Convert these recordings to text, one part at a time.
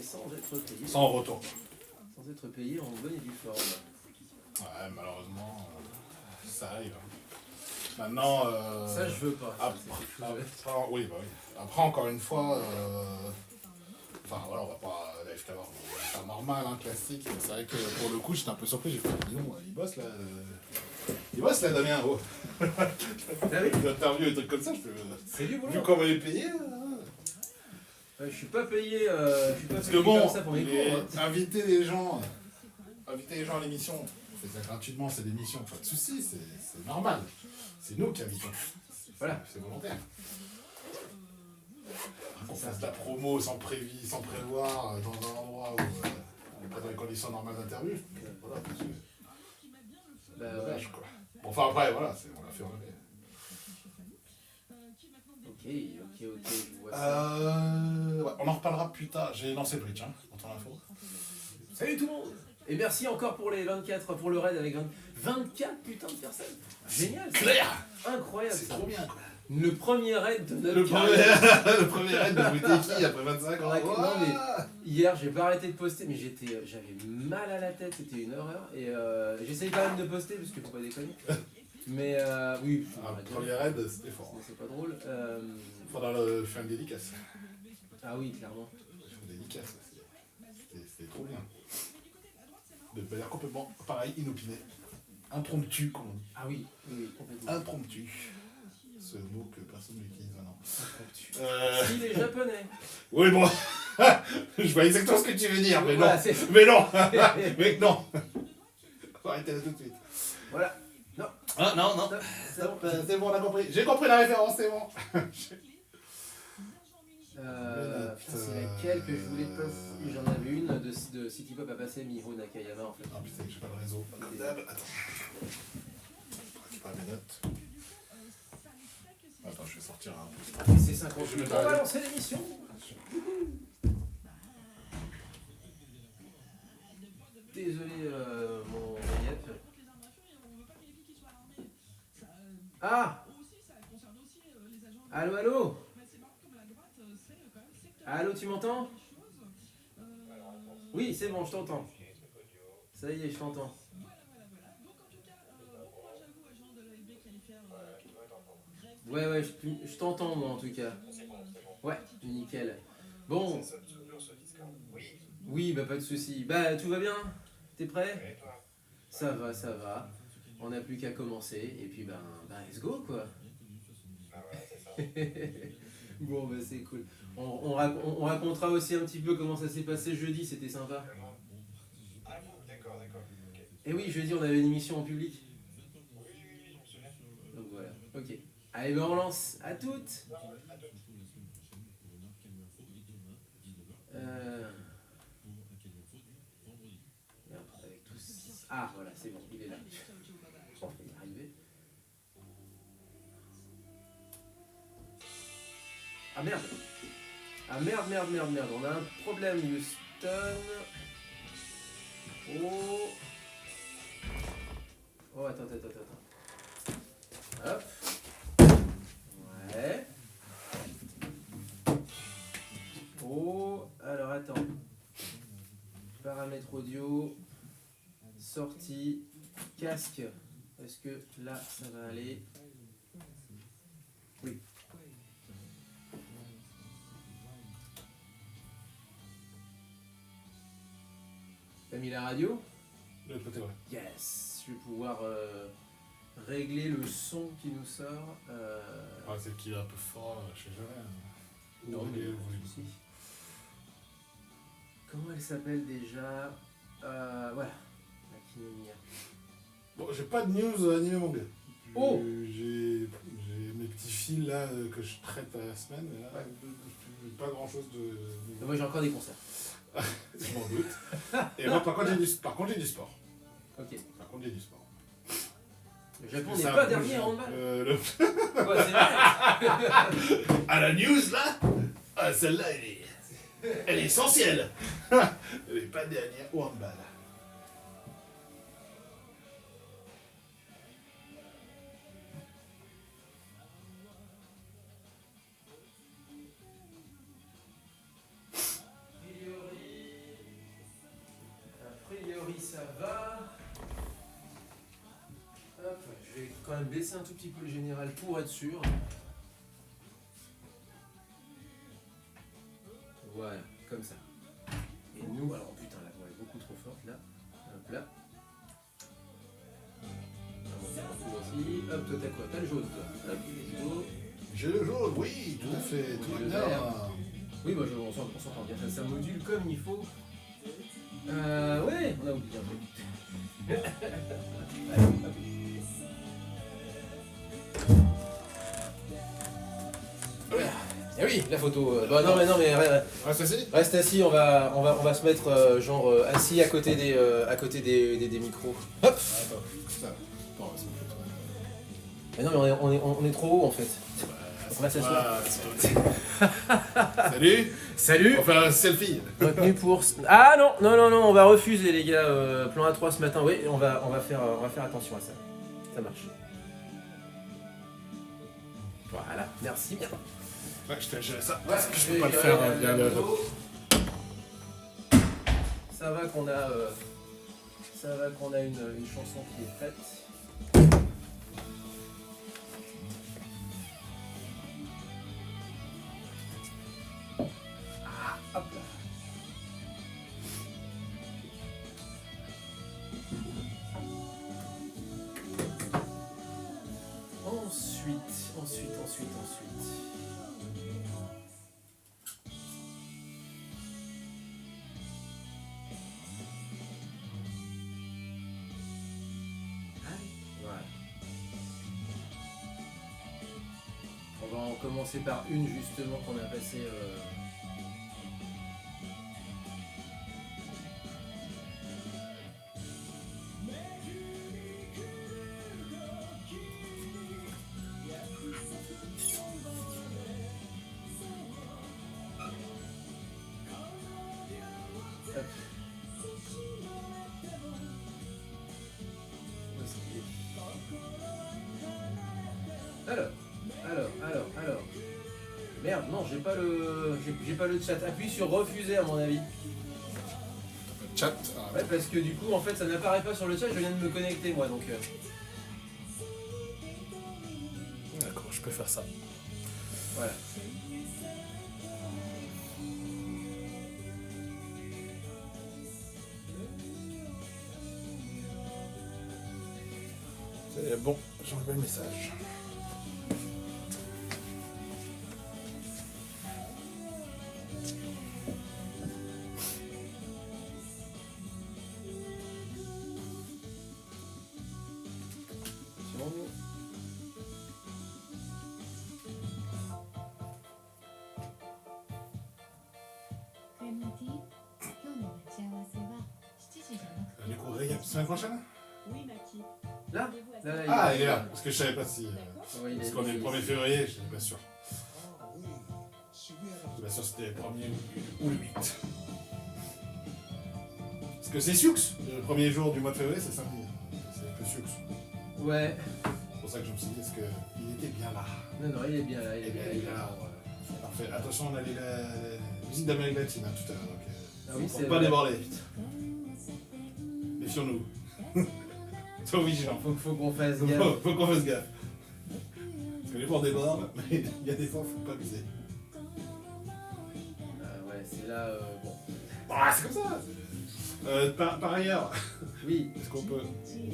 mais sans être payé. Sans retour. Sans être payé en bonne et due forme. Ouais, malheureusement, ça arrive. Maintenant. Ça, je veux pas. Oui, bah oui. Après, encore une fois. Enfin, voilà, on va pas. Live Tower, c'est normal, hein, classique. C'est vrai que pour le coup, j'étais un peu surpris. J'ai fait, dis donc, il bosse là. Il bosse là, Damien. Oh. Ah oui. Des interviews et des trucs comme ça, je fais. C'est du boulot. Vu comment il est payé. Je suis pas payé, Parce que bon, comme ça pour mes cours. Hein. inviter les gens à l'émission, on fait ça gratuitement, c'est l'émission, pas de soucis, c'est normal. C'est nous qui invitons. Voilà. C'est volontaire. Qu'on fasse de la promo sans prévoir, dans un endroit où on n'est pas dans les conditions normales d'interview. Voilà, parce que Bah dommage, quoi. Bon, enfin après, voilà, on l'a fait en année. Ok, je vois ça. Ouais, on en reparlera plus tard. J'ai lancé le bridge, pour ton info. Salut tout le monde. Et merci encore pour les 24, pour le raid avec 24 putains de personnes. Génial. Claire. Incroyable. C'est ça. trop bien, quoi. Le premier raid de notre Le premier raid de Witeki après 25 ans. Ouais, non, mais hier, j'ai pas arrêté de poster, mais j'avais mal à la tête, c'était une horreur. Et j'essayais quand même de poster, parce qu'il faut pas déconner. Mais oui, Premier raid, c'était fort. c'est pas drôle. Faudra faire une dédicace. Ah oui, clairement. Une dédicace, c'était trop bien. De manière complètement pareil, inopiné. Impromptu, comme on dit. Ah oui, oui, complètement. Impromptu. Ce mot que personne n'utilise maintenant. Impromptu. Si, les japonais. Oui, bon. Je vois exactement ce que tu veux dire, mais non. Voilà, Mais non. Mais non. Faut arrêter là tout de suite. Voilà. Non. Ah, non. C'est bon, on a compris. J'ai compris la référence, c'est bon. Putain, c'est laquelle que je voulais passer. J'en avais une de City Pop à passer, Miho Nakayama en fait. Ah putain, j'ai pas le réseau. Comme d'hab, attends. Je récupère mes notes. Attends, je vais sortir un peu. C'est 58. On va lancer l'émission. Désolé, mon Yep. Ah. Allô, allô. Allô, tu m'entends? Oui, c'est bon, je t'entends. Ça y est, je t'entends. Ouais, je t'entends moi en tout cas. Ouais, nickel. Bon. Oui, bah pas de soucis. Bah tout va bien? T'es prêt? Ça va. On n'a plus qu'à commencer et puis ben let's go quoi. Bon bah c'est cool. On racontera aussi un petit peu comment ça s'est passé jeudi, c'était sympa. Ah bon, d'accord. Okay. Et oui, jeudi on avait une émission en public. Donc voilà, ok. Allez ben on lance, à toutes. Avec tous. Ah voilà, c'est bon, il est là. Il est arrivé. Ah merde. Ah merde. On a un problème, Houston. Oh, attends. Hop. Ouais. Oh, alors attends. Paramètres audio. Sortie. Casque. Est-ce que là, ça va aller? Oui. T'as mis la radio? De l'autre côté, ouais. Yes. Je vais pouvoir régler le son qui nous sort. Ah, c'est qu'il est un peu fort, je sais jamais. Non, mais oui. si. Comment elle s'appelle déjà? Voilà. La Kinomiya. Bon, j'ai pas de news animé manga. Oh. J'ai mes petits fils là que je traite à la semaine. Et là, Ouais. pas grand chose de. Moi j'ai encore des concerts. Je m'en doute. Et moi, par contre, j'ai du sport. Ok. Par contre, j'ai du sport. Le Japon Ça n'est pas bouge, dernier en handball. Quoi, c'est vrai? À la news là, celle-là, elle est essentielle. Elle n'est pas dernière au handball. ça va. Hop, je vais quand même baisser un tout petit peu le général pour être sûr. Voilà, comme ça. Et nous, alors putain, la voix est beaucoup trop forte là. Hop là. Aussi. Hop, toi t'as quoi? T'as le jaune toi. Hop, let's go. J'ai le jaune, oui, tout à fait, tout Le va bien. vert. Oui, bah, on s'entend bien, ça module comme il faut. Ouais, on a oublié un peu. Allez, hop. Eh oui, la photo. Bah non mais Reste assis. reste assis, on va se mettre genre assis à côté des micros. Hop. Attends, ça. Attends, c'est bon. Mais non mais on est trop haut en fait. On va s'asseoir. Salut. Salut. On va faire un selfie. Retenu pour. Ah non, on va refuser les gars. Plan A3 ce matin, oui, on va faire attention à ça. Ça marche. Voilà, merci bien. Ouais, je t'ai géré ça. Ouais, Je peux pas le faire bien le. Ça va qu'on a une chanson qui est prête. Ah, hop là. Ensuite. Voilà. On va en commencer par une justement qu'on a passée. Hop. Alors. Merde, non, j'ai pas le chat. Appuie sur refuser à mon avis. Chat. Ouais, parce que du coup, en fait, ça n'apparaît pas sur le chat. Je viens de me connecter moi, donc. D'accord, je peux faire ça. Voilà. C'est bon, j'envoie le message. C'est bon. クレメンティ、今日の待ち合わせは7時じゃなくて Du coup, semaine prochaine. Oui, Maki. Là, là, Ah, il est là, parce que je savais pas si. Ouais, il Parce est- qu'on est le 1er février, je n'étais pas sûr. Je suis pas sûr si c'était le 1er ou le 8. Parce que c'est Sioux, le premier jour du mois de février, c'est samedi. C'est un peu Sioux. Ouais. C'est pour ça que je me suis dit, est-ce qu'il était bien là? Non, il est bien là. Il est bien là. Parfait. Attention, on a la musique d'Amérique latine hein, tout à l'heure. Donc, Ah oui, faut c'est pas vrai. déborder. Méfions-nous. Sois vigilant. Faut qu'on fasse gaffe. Faut qu'on fasse gaffe. Parce que les fois on déborde, mais il y a des fois, faut pas abuser. Ouais, c'est là. Bon. Ah, c'est comme ça. Par ailleurs, Oui, est-ce qu'on peut.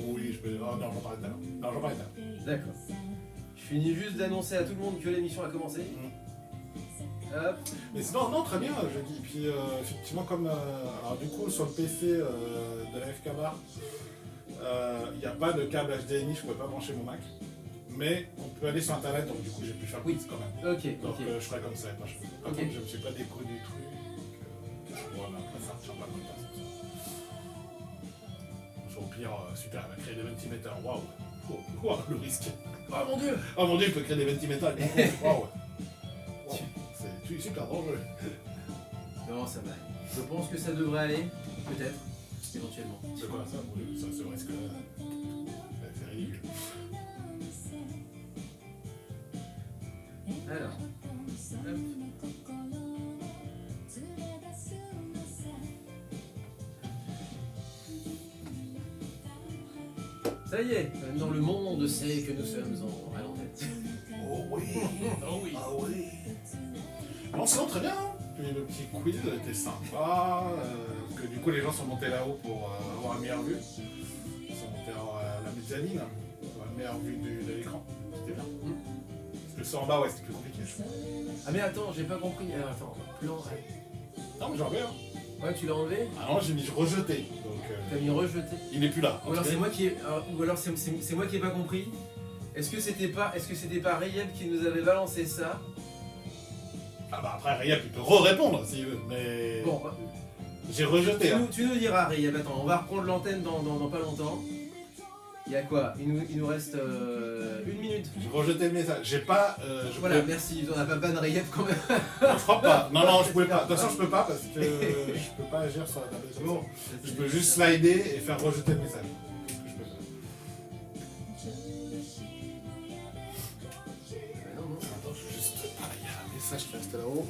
Oui, je peux. Oh non, j'en parlais tout à l'heure. Non, j'en parlais tout à l'heure. d'accord. Je finis juste d'annoncer à tout le monde que l'émission a commencé. Hop. Mais sinon, non, très bien, je dis. Puis, effectivement, comme. Alors, du coup, sur le PC de la FK Bar, il n'y a pas de câble HDMI, je ne pouvais pas brancher mon Mac. Mais on peut aller sur internet, donc du coup, j'ai pu faire Oui. quiz quand même. Ok, Donc, ok. je ferai comme ça. Par Ok. contre, je ne me suis pas déco du truc. Voilà, après ça, je ne pas comme ça. Au pire, super, elle a créé des ventimeters. Waouh! Waouh, le risque! Oh mon dieu! Oh mon dieu, il peut créer des ventimeters. Waouh! C'est super dangereux. Non, ça va. Je pense que ça devrait aller. Peut-être. Éventuellement. C'est quoi ça? Oui, ça, ce risque-là. C'est ridicule. Alors. Hop. Ça y est, maintenant le monde sait que nous sommes à l'antenne. Oh oui. Oh oui. Ah oui. Non, sinon très bien. Puis le petit quiz était sympa. Parce que du coup, les gens sont montés là-haut pour avoir la meilleure vue. Ils sont montés à la mezzanine pour la meilleure vue de l'écran. C'était bien. Parce que le son en bas, ouais, c'était plus compliqué. Je trouve. Ah mais attends, j'ai pas compris. Attends, plan. Non, mais j'en reviens. Ouais, tu l'as enlevé? Ah non, j'ai mis rejeté. Donc, T'as mis rejeté. il n'est plus là. Ou alors c'est moi qui ai, ou alors c'est moi qui ai pas compris. Est-ce que c'était pas Rayeb qui nous avait balancé ça? Ah bah après, Rayab, il peut re-répondre s'il veut. Mais Bon, j'ai rejeté. Hein. tu nous diras Rayeb. Attends, on va reprendre l'antenne dans pas longtemps. Il y a quoi? Il nous reste 1 minute. J'ai rejeté le message. J'ai pas. Voilà, merci. On a pas ban Rayeb quand même. Non, je crois pas. Non, je pouvais pas. De toute façon, je peux pas parce que je peux pas agir sur la table. Bon, Je peux juste slider et faire rejeter le message. C'est ce que je peux faire. Non, non. Attends, je vais juste. Ah, il y a un message qui reste là-haut.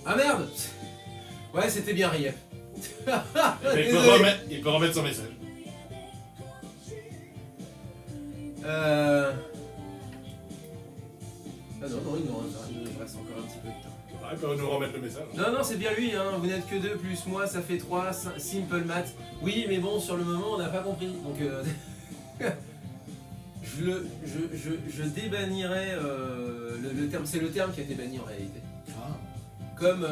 Ah merde. Ouais, c'était bien Rayeb. Eh ben, il peut remettre son message. Ah non, il nous reste encore un petit peu de temps. Ah, il peut nous remettre le message. Non, c'est bien lui, hein. Vous n'êtes que 2 plus moi, ça fait 3, simple math. Oui, mais bon, sur le moment, on n'a pas compris. Donc, je débannirais le terme. C'est le terme qui a été banni en réalité. Ah. Comme,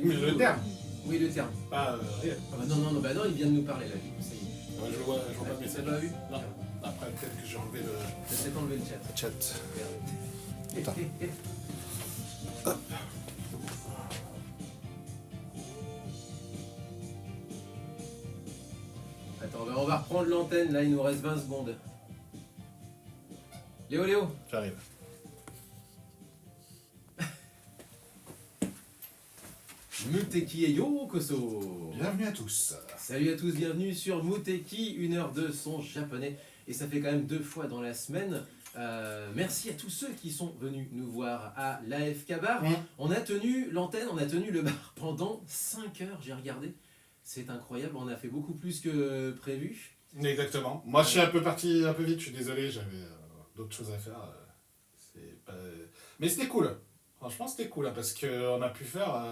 Oui, le terme. Oui, le terme. Pas rien. Ah bah non, il vient de nous parler là, du coup, ça y est. Ouais, je vois pas le T'as message. pas vu? Non. Après, peut-être que j'ai enlevé le T'as peut-être enlevé le chat. chat. Merde. Attends, on va reprendre l'antenne, là il nous reste 20 secondes. Léo, J'arrive. Muteki et Yokoso. Bienvenue à tous. Salut à tous, bienvenue sur Muteki, 1 heure de son japonais. Et ça fait quand même 2 fois dans la semaine. Merci à tous ceux qui sont venus nous voir à l'AFK Bar. On a tenu l'antenne, on a tenu le bar pendant 5 heures, j'ai regardé. C'est incroyable, on a fait beaucoup plus que prévu. Exactement. Moi, je suis un peu parti un peu vite, je suis désolé, j'avais d'autres choses à faire. C'est pas... Mais c'était cool. Franchement, c'était cool, hein, parce qu'on a pu faire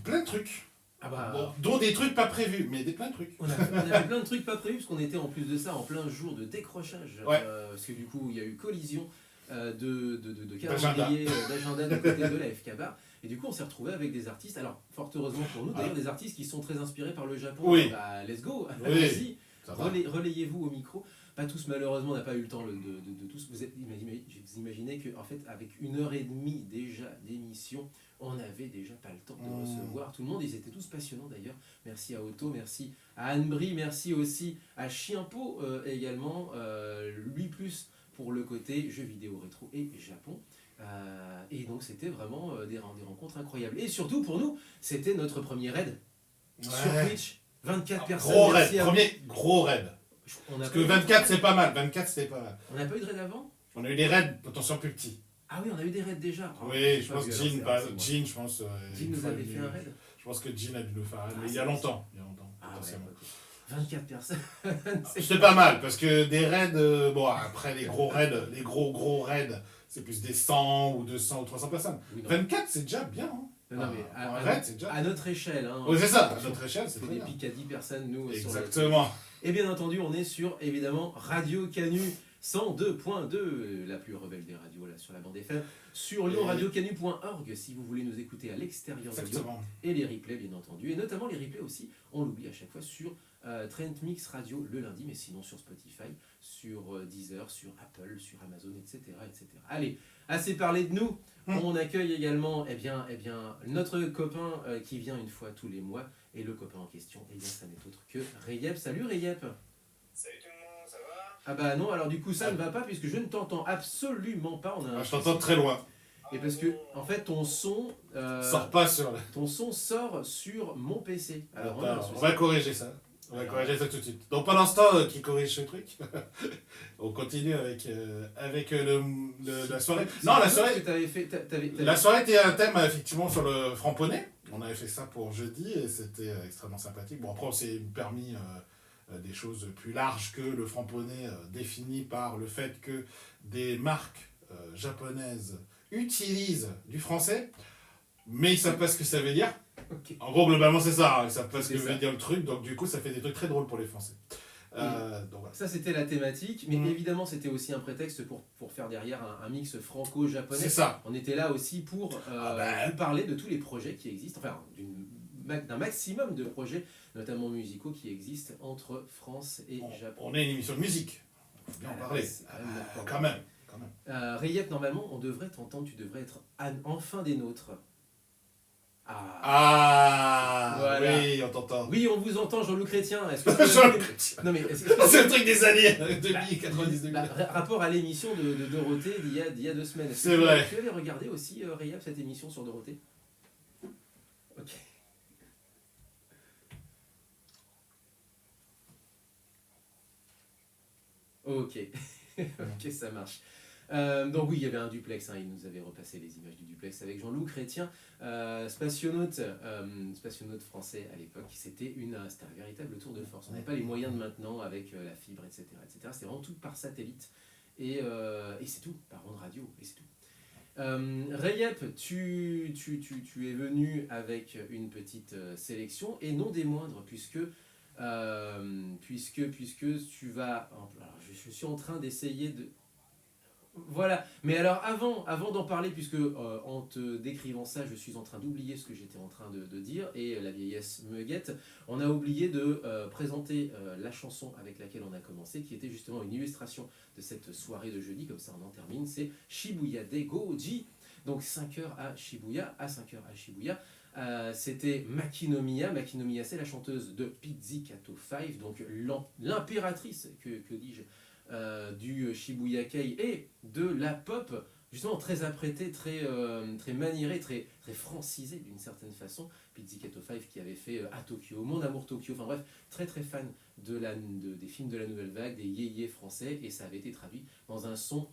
plein de trucs. Ah bah, Bon, dont des trucs pas prévus, mais plein de trucs. on a fait plein de trucs pas prévus, parce qu'on était en plus de ça en plein jour de décrochage. Ouais. Parce que du coup, il y a eu collision de D'agenda. calendrier, d'agenda du côté de l'AFK Bar. Et du coup, on s'est retrouvé avec des artistes, alors fort heureusement pour nous, d'ailleurs, des artistes qui sont très inspirés par le Japon. Oui. Bah, let's go, Oui. allez-y, Ça va. relayez-vous au micro. Pas tous, malheureusement, on n'a pas eu le temps de tous. Vous imaginez qu'en fait, avec 1h30 déjà d'émission, on n'avait déjà pas le temps de recevoir tout le monde. Ils étaient tous passionnants d'ailleurs. Merci à Otto, merci à Anne-Brie, merci aussi à Chienpo également. Lui plus pour le côté jeux vidéo rétro et Japon. Et donc c'était vraiment des rencontres incroyables. Et surtout pour nous, c'était notre premier raid sur Twitch. 24 personnes. Gros raid, merci à vous. premier gros raid. On a Parce pas que eu- 24 c'est pas mal, 24 c'est pas mal. On n'a pas eu de raid avant? On a eu des raids potentiellement plus petits. Ah oui, on a eu des raids déjà. Oh, Oui, j'ai je pas pense vu, que alors, Jean, c'est moi. Jean, je pense. Jean nous avait fait un raid. Je pense que Jean a dû nous faire un raid, Ah, mais il y c'est a vrai. longtemps. Ah ouais, potentiellement. ok. 24 personnes. C'est pas mal, parce que des raids, bon après les gros raids, les gros raids, c'est plus des 100 ou 200 ou 300 personnes. Oui, non. 24 c'est déjà bien. Hein. Non, mais Pour un raid, c'est déjà à notre échelle. Hein, Oui, c'est ça, à notre échelle, c'est c'est très des bien. pics à 10 personnes, nous. sur le- Exactement. Et bien entendu, on est sur, évidemment, Radio Canu 102.2, la plus rebelle des radios, là, sur la bande FM. Sur lyonradiocanu.org, si vous voulez nous écouter à l'extérieur de Lyon. Exactement. Et les replays, bien entendu. Et notamment les replays aussi, on l'oublie à chaque fois, sur Trent Mix Radio le lundi, mais sinon sur Spotify, sur Deezer, sur Apple, sur Amazon, etc., etc. Allez, assez parlé de nous. On accueille également notre copain qui vient une fois tous les mois. Et le copain en question, ça n'est autre que Rayep. Salut Rayep. Salut tout le monde, ça va? Ah bah non, alors du coup ça ne va pas puisque je ne t'entends absolument pas. On a un Je t'entends très loin. Et parce que en fait ton son Sors pas sur le... ton son sort sur mon PC. Alors Attends, on va corriger ça. On va corriger ça tout de suite. Donc pendant ce temps, qui corrige ce truc, on continue avec la soirée. Non, la soirée. La soirée était un thème effectivement sur le franc-poney. On avait fait ça pour jeudi et c'était extrêmement sympathique. Bon, après, on s'est permis des choses plus larges que le franc-poney, défini par le fait que des marques japonaises utilisent du français, mais ils savent pas ce que ça veut dire. Ok. En gros, globalement, c'est ça. Ils savent pas ce C'est que ça. veut dire le truc, donc du coup, ça fait des trucs très drôles pour les Français. Donc voilà. Ça, c'était la thématique, mais Mm. évidemment, c'était aussi un prétexte pour faire derrière un mix franco-japonais. C'est ça. On était là aussi pour vous parler de tous les projets qui existent, enfin, d'un maximum de projets, notamment musicaux, qui existent entre France et Japon. On est une émission de musique. Il faut bien en parler. Quand même. Rayep, normalement, on devrait t'entendre, tu devrais être enfin des nôtres. Voilà. Oui, on t'entend. Oui, on vous entend, Jean-Loup Chrétien. Est-ce que Jean-Loup Chrétien. Non, mais C'est le truc des années 2090. rapport à l'émission de Dorothée d'il y a 2 semaines. Est-ce que C'est vrai. Tu avais regardé aussi, Rayep, cette émission sur Dorothée? Ok. Ok. Ok, ça marche. Donc oui, il y avait un duplex, hein, il nous avait repassé les images du duplex avec Jean-Loup Chrétien, spationaute français à l'époque. C'était un véritable tour de force. On n'avait pas les moyens de maintenant avec la fibre, etc. C'était vraiment tout par satellite. Et c'est tout, par onde radio, et c'est tout. Rayep, tu es venu avec une petite sélection, et non des moindres, puisque tu vas... Alors, je suis en train d'essayer de... Voilà, mais alors avant d'en parler, puisque en te décrivant ça, je suis en train d'oublier ce que j'étais en train de dire, et la vieillesse me guette, on a oublié de présenter la chanson avec laquelle on a commencé, qui était justement une illustration de cette soirée de jeudi, comme ça on en termine, c'est Shibuya de Goji, donc 5h à Shibuya, à 5h à Shibuya. C'était Makinomiya. Makinomiya, c'est la chanteuse de Pizzicato 5, donc l'impératrice, que dis-je, du Shibuya Kei et de la pop, justement très apprêtée, très maniérée, très francisée d'une certaine façon. Pizzicato 5 qui avait fait à Tokyo, Mon Amour Tokyo, enfin bref, très fan des films de la nouvelle vague, des yéyés français, et ça avait été traduit dans un son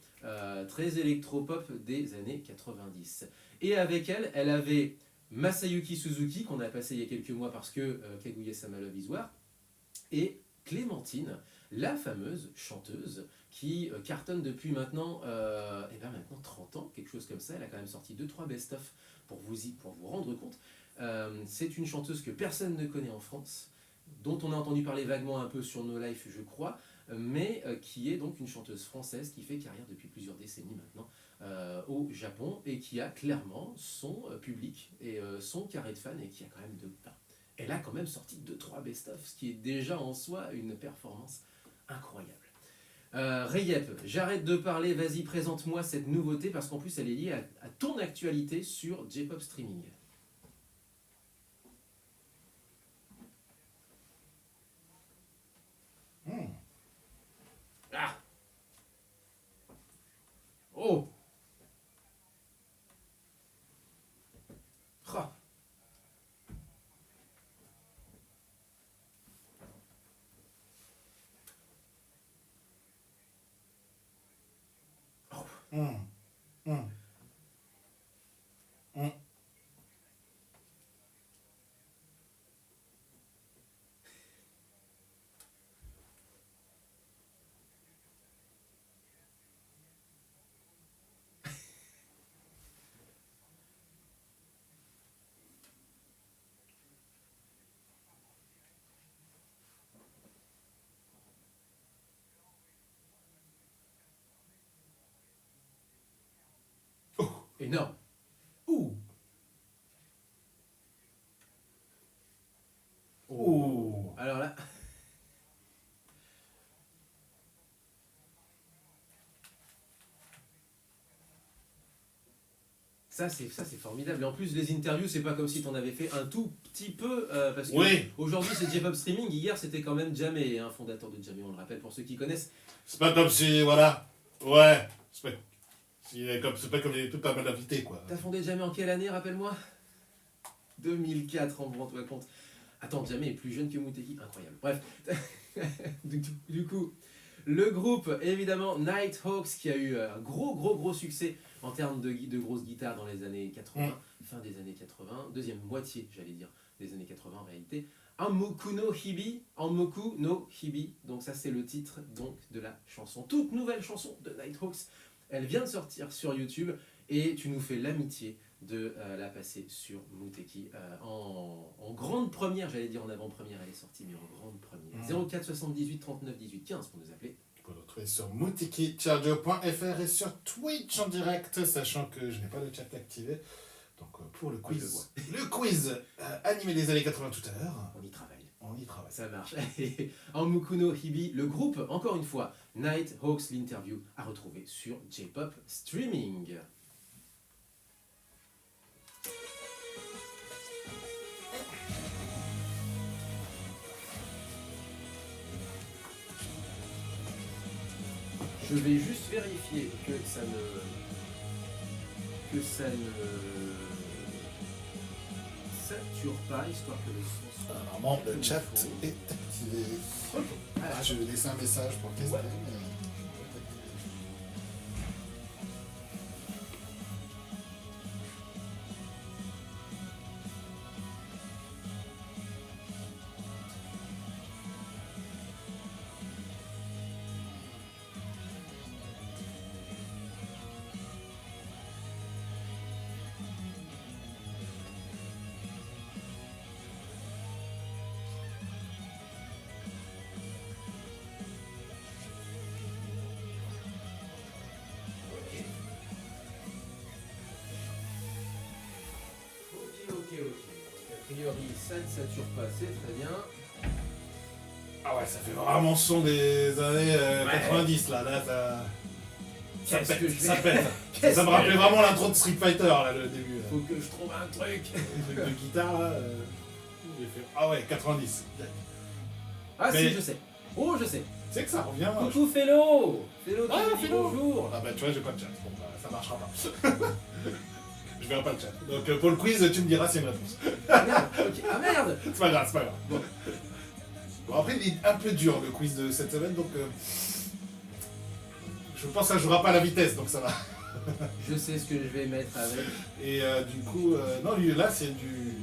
très électropop des années 90. Et avec elle avait Masayuki Suzuki, qu'on a passé il y a quelques mois parce que Kaguya-sama Love is War, et Clémentine, la fameuse chanteuse qui cartonne depuis maintenant 30 ans, quelque chose comme ça. Elle a quand même sorti 2-3 best-of pour vous rendre compte. C'est une chanteuse que personne ne connaît en France, dont on a entendu parler vaguement un peu sur No Life, je crois, mais qui est donc une chanteuse française qui fait carrière depuis plusieurs décennies maintenant au Japon, et qui a clairement son public et son carré de fans, et qui a quand même elle a quand même sorti 2-3 best-of, ce qui est déjà en soi une performance incroyable. Rayep, j'arrête de parler, vas-y, présente-moi cette nouveauté, parce qu'en plus elle est liée à ton actualité sur J-Pop Streaming. Ah. Oh. Ah. Énorme. Ouh. Oh. Alors là. Ça c'est formidable. Et en plus, les interviews, c'est pas comme si t'en avais fait un tout petit peu, parce que Oui. aujourd'hui c'est J-Pop Streaming, hier c'était quand même Jamé, un fondateur de Jamé, on le rappelle pour ceux qui connaissent. C'est pas comme si, voilà. Ouais. C'est pas comme tout pas mal d'invités, quoi. T'as fondé Jamé en quelle année, rappelle-moi? 2004, rends-toi compte. Attends, jamais est plus jeune que Muteki, incroyable. Bref, du coup, le groupe, évidemment, Nighthawks, qui a eu un gros succès en termes de grosses guitares dans les années 80, fin des années 80, deuxième moitié, j'allais dire, des années 80 en réalité. Anmoku no Hibi, Anmoku no Hibi, donc ça c'est le titre donc de la chanson, toute nouvelle chanson de Nighthawks. Elle vient de sortir sur YouTube et tu nous fais l'amitié de la passer sur Muteki en grande première, j'allais dire en avant-première, elle est sortie, mais en grande première. 04 78 39 18 15 pour nous appeler. Vous pouvez le retrouver sur mutekicharger.fr et sur Twitch en direct, sachant que je n'ai pas de chat activé. Donc pour le quiz, animé des années 80 tout à l'heure. On y travaille. On y travaille. Ça marche. Anmoku no Hibi, le groupe, encore une fois, Nighthawks, l'interview à retrouver sur J-Pop Streaming. Je vais juste vérifier que ça ne sature pas, histoire que le son soit... Normalement, le chat est activé. Ok. Alors, Je vais laisser un message pour tester. Ouais. Ok. A priori, ça ne sature pas, c'est très bien. Ah ouais, ça fait vraiment son des années 90 là. Là, ça Qu'est-ce que pète. je vais- Ça pète. Qu'est-ce Ça me que rappelait je- vraiment l'intro de Street Fighter là, le début. Faut que je trouve un truc. Le truc de guitare là. J'ai fait... Ah ouais, 90. Ah Mais- si, je sais. Oh, je sais. Tu sais que ça revient. Coucou Félo. Félo qui Ah, nous dit Félo. bonjour. Ah bah tu vois, j'ai pas de chat. Bon bah ça marchera pas. Je verrai pas le chat. Donc pour le quiz, tu me diras s'il y a une réponse. Ah merde, ok. Ah merde. C'est pas grave, c'est pas grave. Bon, après, il est un peu dur le quiz de cette semaine, donc je pense que ça jouera pas à la vitesse, donc ça va. Je sais ce que je vais mettre avec. Et du coup, non, lui là, c'est du.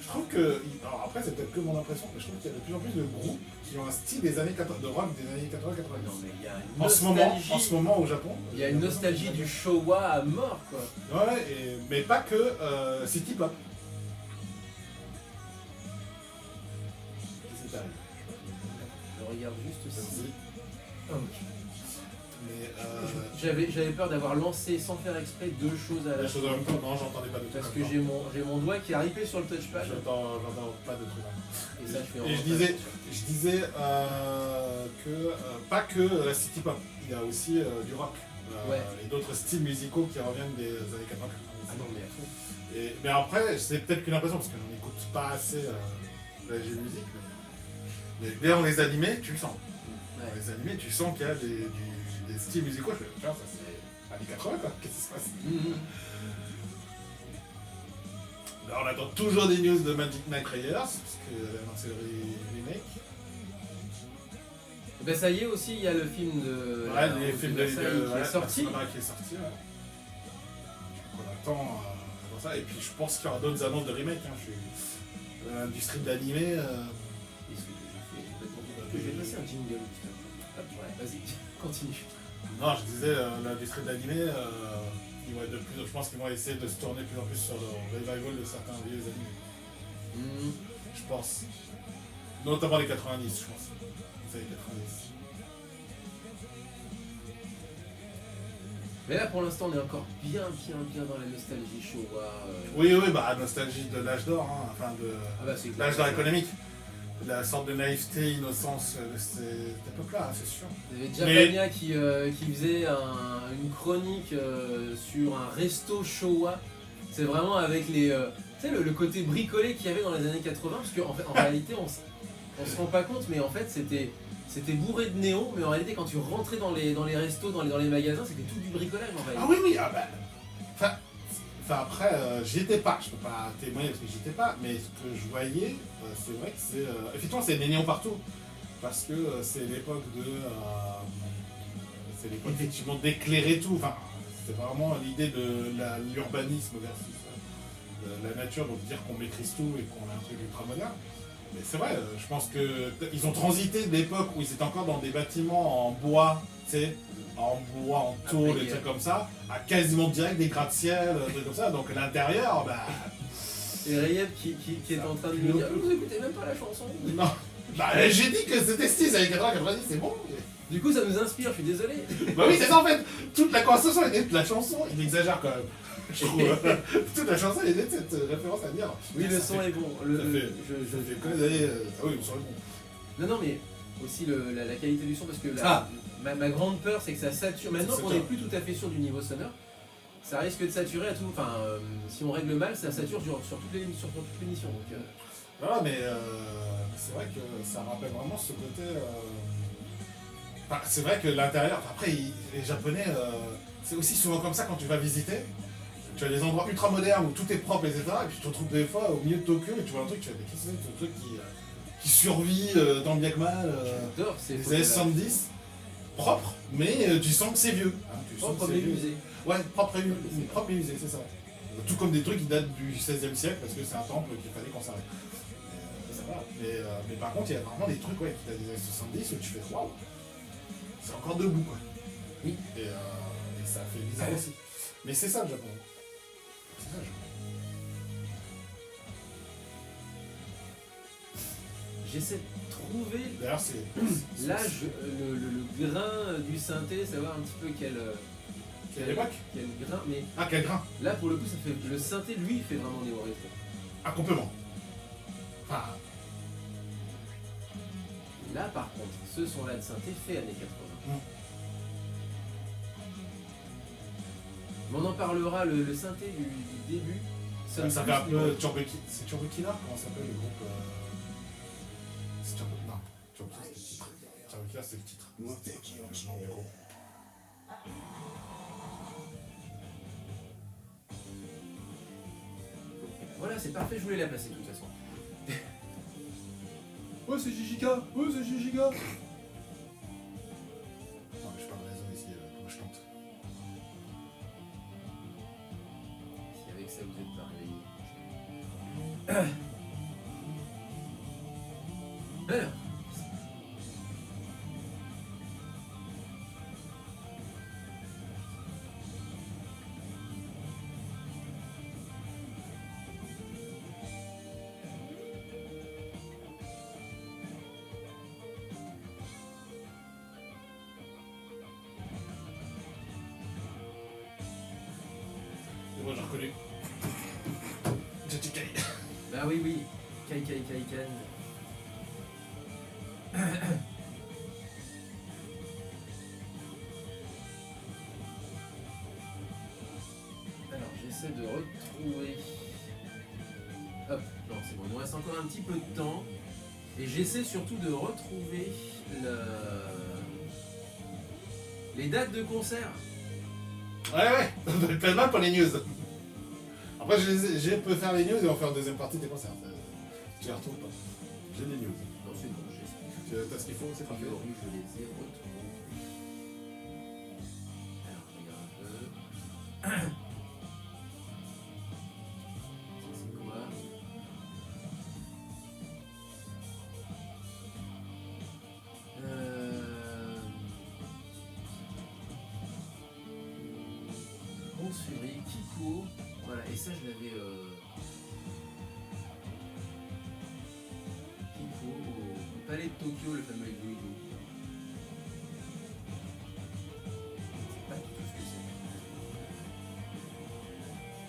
Je trouve que. Alors après, c'est peut-être que mon impression, mais je trouve qu'il y a de plus en plus de groupes qui ont un style des années 80, de rock des années 80-90. Non mais il y a une En nostalgie. ce moment au Japon. Il y a une nostalgie du Showa à mort quoi. Ouais, mais pas que City Pop. Qu'est-ce qui t'arrive? Je regarde juste Vas-y. si. Ok. Mais J'avais peur d'avoir lancé sans faire exprès deux choses à la la chose en même temps, non, j'entendais pas de trucs. Parce en que même temps. j'ai mon doigt qui est ripé sur le touchpad. J'entends pas de trucs. Et ça, je fais Et vraiment je pas disais, attention. que pas que la city pop, il y a aussi du rock Ouais. et d'autres styles musicaux qui reviennent des années 80. Ah non, mais à fond. Mais après, c'est peut-être qu'une impression parce que on n'écoute pas assez la musique. Mais dans les animés, tu le sens. Ouais. Dans les animés, tu sens qu'il y a des styles musicaux. Je fais, tiens, ça c'est années 80 quoi. Qu'est-ce qui se passe? Mhm. Là, on attend toujours des news de Magic Knight Raiders parce qu'elle a annoncé le remake. Ben ça y est aussi, il y a le film de. Ouais, les films de Versailles qui est sorti. qui est sorti, ouais. On attend ça. Et puis je pense qu'il y aura d'autres annonces de remake. Hein. L'industrie de l'animé. Qu'est-ce que j'ai fait complètement. Je vais passer un jingle. Hop, ouais, vas-y, continue. Non, je disais, l'industrie de l'animé, je pense qu'ils vont essayer de se tourner de plus en plus sur le revival de certains vieux animés. Mhm. Je pense. Notamment les 90, je pense. Les années 90. Mais là pour l'instant on est encore bien dans la nostalgie Showa. Oui, bah nostalgie de l'âge d'or, hein, enfin de Ah bah c'est clair. l'âge d'or économique. La sorte de naïveté, innocence de cette époque-là, c'est sûr. Il y avait Japania qui faisait une chronique sur un resto Showa. C'est vraiment avec les. Tu sais, le côté bricolé qu'il y avait dans les années 80, parce qu'en en réalité, on se rend pas compte, mais en fait, c'était bourré de néons, mais en réalité, quand tu rentrais dans les restos, dans les magasins, c'était tout du bricolage en fait. Ah oui, ah bah. Enfin, Enfin après, j'y étais pas, je peux pas témoigner parce que j'y étais pas, mais ce que je voyais, c'est vrai que c'est... effectivement, c'est des néons partout, parce que c'est l'époque de... c'est l'époque effectivement d'éclairer tout, enfin, c'est vraiment l'idée de l'urbanisme versus la nature, donc dire qu'on maîtrise tout et qu'on a un truc ultra moderne. Mais c'est vrai, je pense qu'ils ont transité de l'époque où ils étaient encore dans des bâtiments en bois, tu sais, en bois, en tôle, des trucs comme ça, à quasiment direct des gratte-ciel, des trucs comme ça. Donc l'intérieur, bah. Et Rayeb qui est en train de me dire vous écoutez même pas la chanson. Non. Bah j'ai dit que c'était style, les années 80-90, c'est bon. Du coup, ça nous inspire, je suis désolé. Bah oui, c'est ça en fait. Toute la conversation était de la chanson, il exagère quand même. Je trouve. Toute la chanson, il est de cette référence à dire. Oui, le son est bon. Ça fait que des années. Ah oui, le son est bon. Non, non, mais aussi la qualité du son, parce que Ah. ma grande peur, c'est que ça sature. Maintenant Ça qu'on sature. n'est plus tout à fait sûr du niveau sonore, ça risque de saturer à tout. Enfin, si on règle mal, ça sature sur toute l'émission. Donc, Voilà, mais c'est vrai que ça rappelle vraiment ce côté. Enfin, c'est vrai que l'intérieur. Après, les Japonais, c'est aussi souvent comme ça quand tu vas visiter. Tu as des endroits ultra modernes où tout est propre, etc. Et puis tu te retrouves des fois au milieu de Tokyo et tu vois un truc, tu fais, mais qu'est-ce que c'est ce truc qui survit tant bien que mal j'adore ces les années 70, propre, mais tu sens que c'est vieux. Hein, tu sens propre que mais c'est vieux. usé. Ouais, propre et usé, c'est ça. Tout comme des trucs qui datent du XVIe siècle parce que c'est un temple qu'il fallait conserver. Ça va. Mais par contre, il y a vraiment des trucs qui datent des années 70 où tu fais waouh, c'est encore debout quoi. Oui. Et ça fait bizarre aussi. Mais c'est ça le Japon. C'est ça le Japon. J'essaie de trouver D'ailleurs, c'est. l'âge, le grain du synthé, savoir un petit peu Quelle époque quel grain. Mais Ah, quel grain là, pour le coup, ça fait le synthé, lui, il fait vraiment néo-rétro. Ah, complètement. Enfin, Là, par contre, ce son-là de synthé fait années 80. Mais on en parlera, le synthé du début. sonne ça plus fait un peu néo- Turbo Killer. C'est Turbo Killer. Comment ça s'appelle le groupe C'est Turbo. Non, Turbo Killer, c'est le titre. Turbo Killer, c'est le titre. Le nom du groupe. Voilà, c'est parfait, je voulais la placer de toute façon. Ouais, c'est Jijika. Ouais, c'est Jijika. Non, mais je parle de raison ici, comment je chante. Si avec ça vous êtes pas réveillés. Alors. Et moi, j'ai reconnu. Jijika. Bah oui, oui. Kai Kai Kai Kan. Alors, j'essaie de retrouver. Hop, non, c'est bon, il nous reste encore un petit peu de temps. Et j'essaie surtout de retrouver les dates de concert. Ouais, plein de mal pour les news. Après, je peux faire les news et on va faire une deuxième partie des concerts. Tu les retrouves pas. J'ai des news. Non, c'est bon, j'espère. Tu as ce qu'il faut, c'est A parfait. priori, je les ai retrouvés. Alors, regarde. Ça, c'est quoi? Consurie, Kiko. Voilà, et ça, je l'avais. Kiko, au palais de Tokyo, le fameux Egoïdo. C'est pas du tout ce que c'est.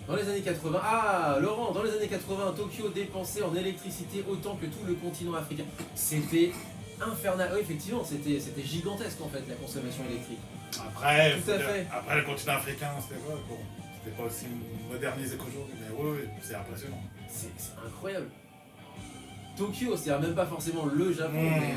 Dans les années 80, ah Laurent, dans les années 80, Tokyo dépensait en électricité autant que tout le continent africain. C'était infernal. Oui, effectivement, c'était gigantesque en fait la consommation électrique. Après, Tout à fait. Après, le continent africain, c'était quoi bon, c'était pas aussi modernisé qu'aujourd'hui, mais oui, c'est impressionnant. C'est incroyable. Tokyo, c'est même pas forcément le Japon, mais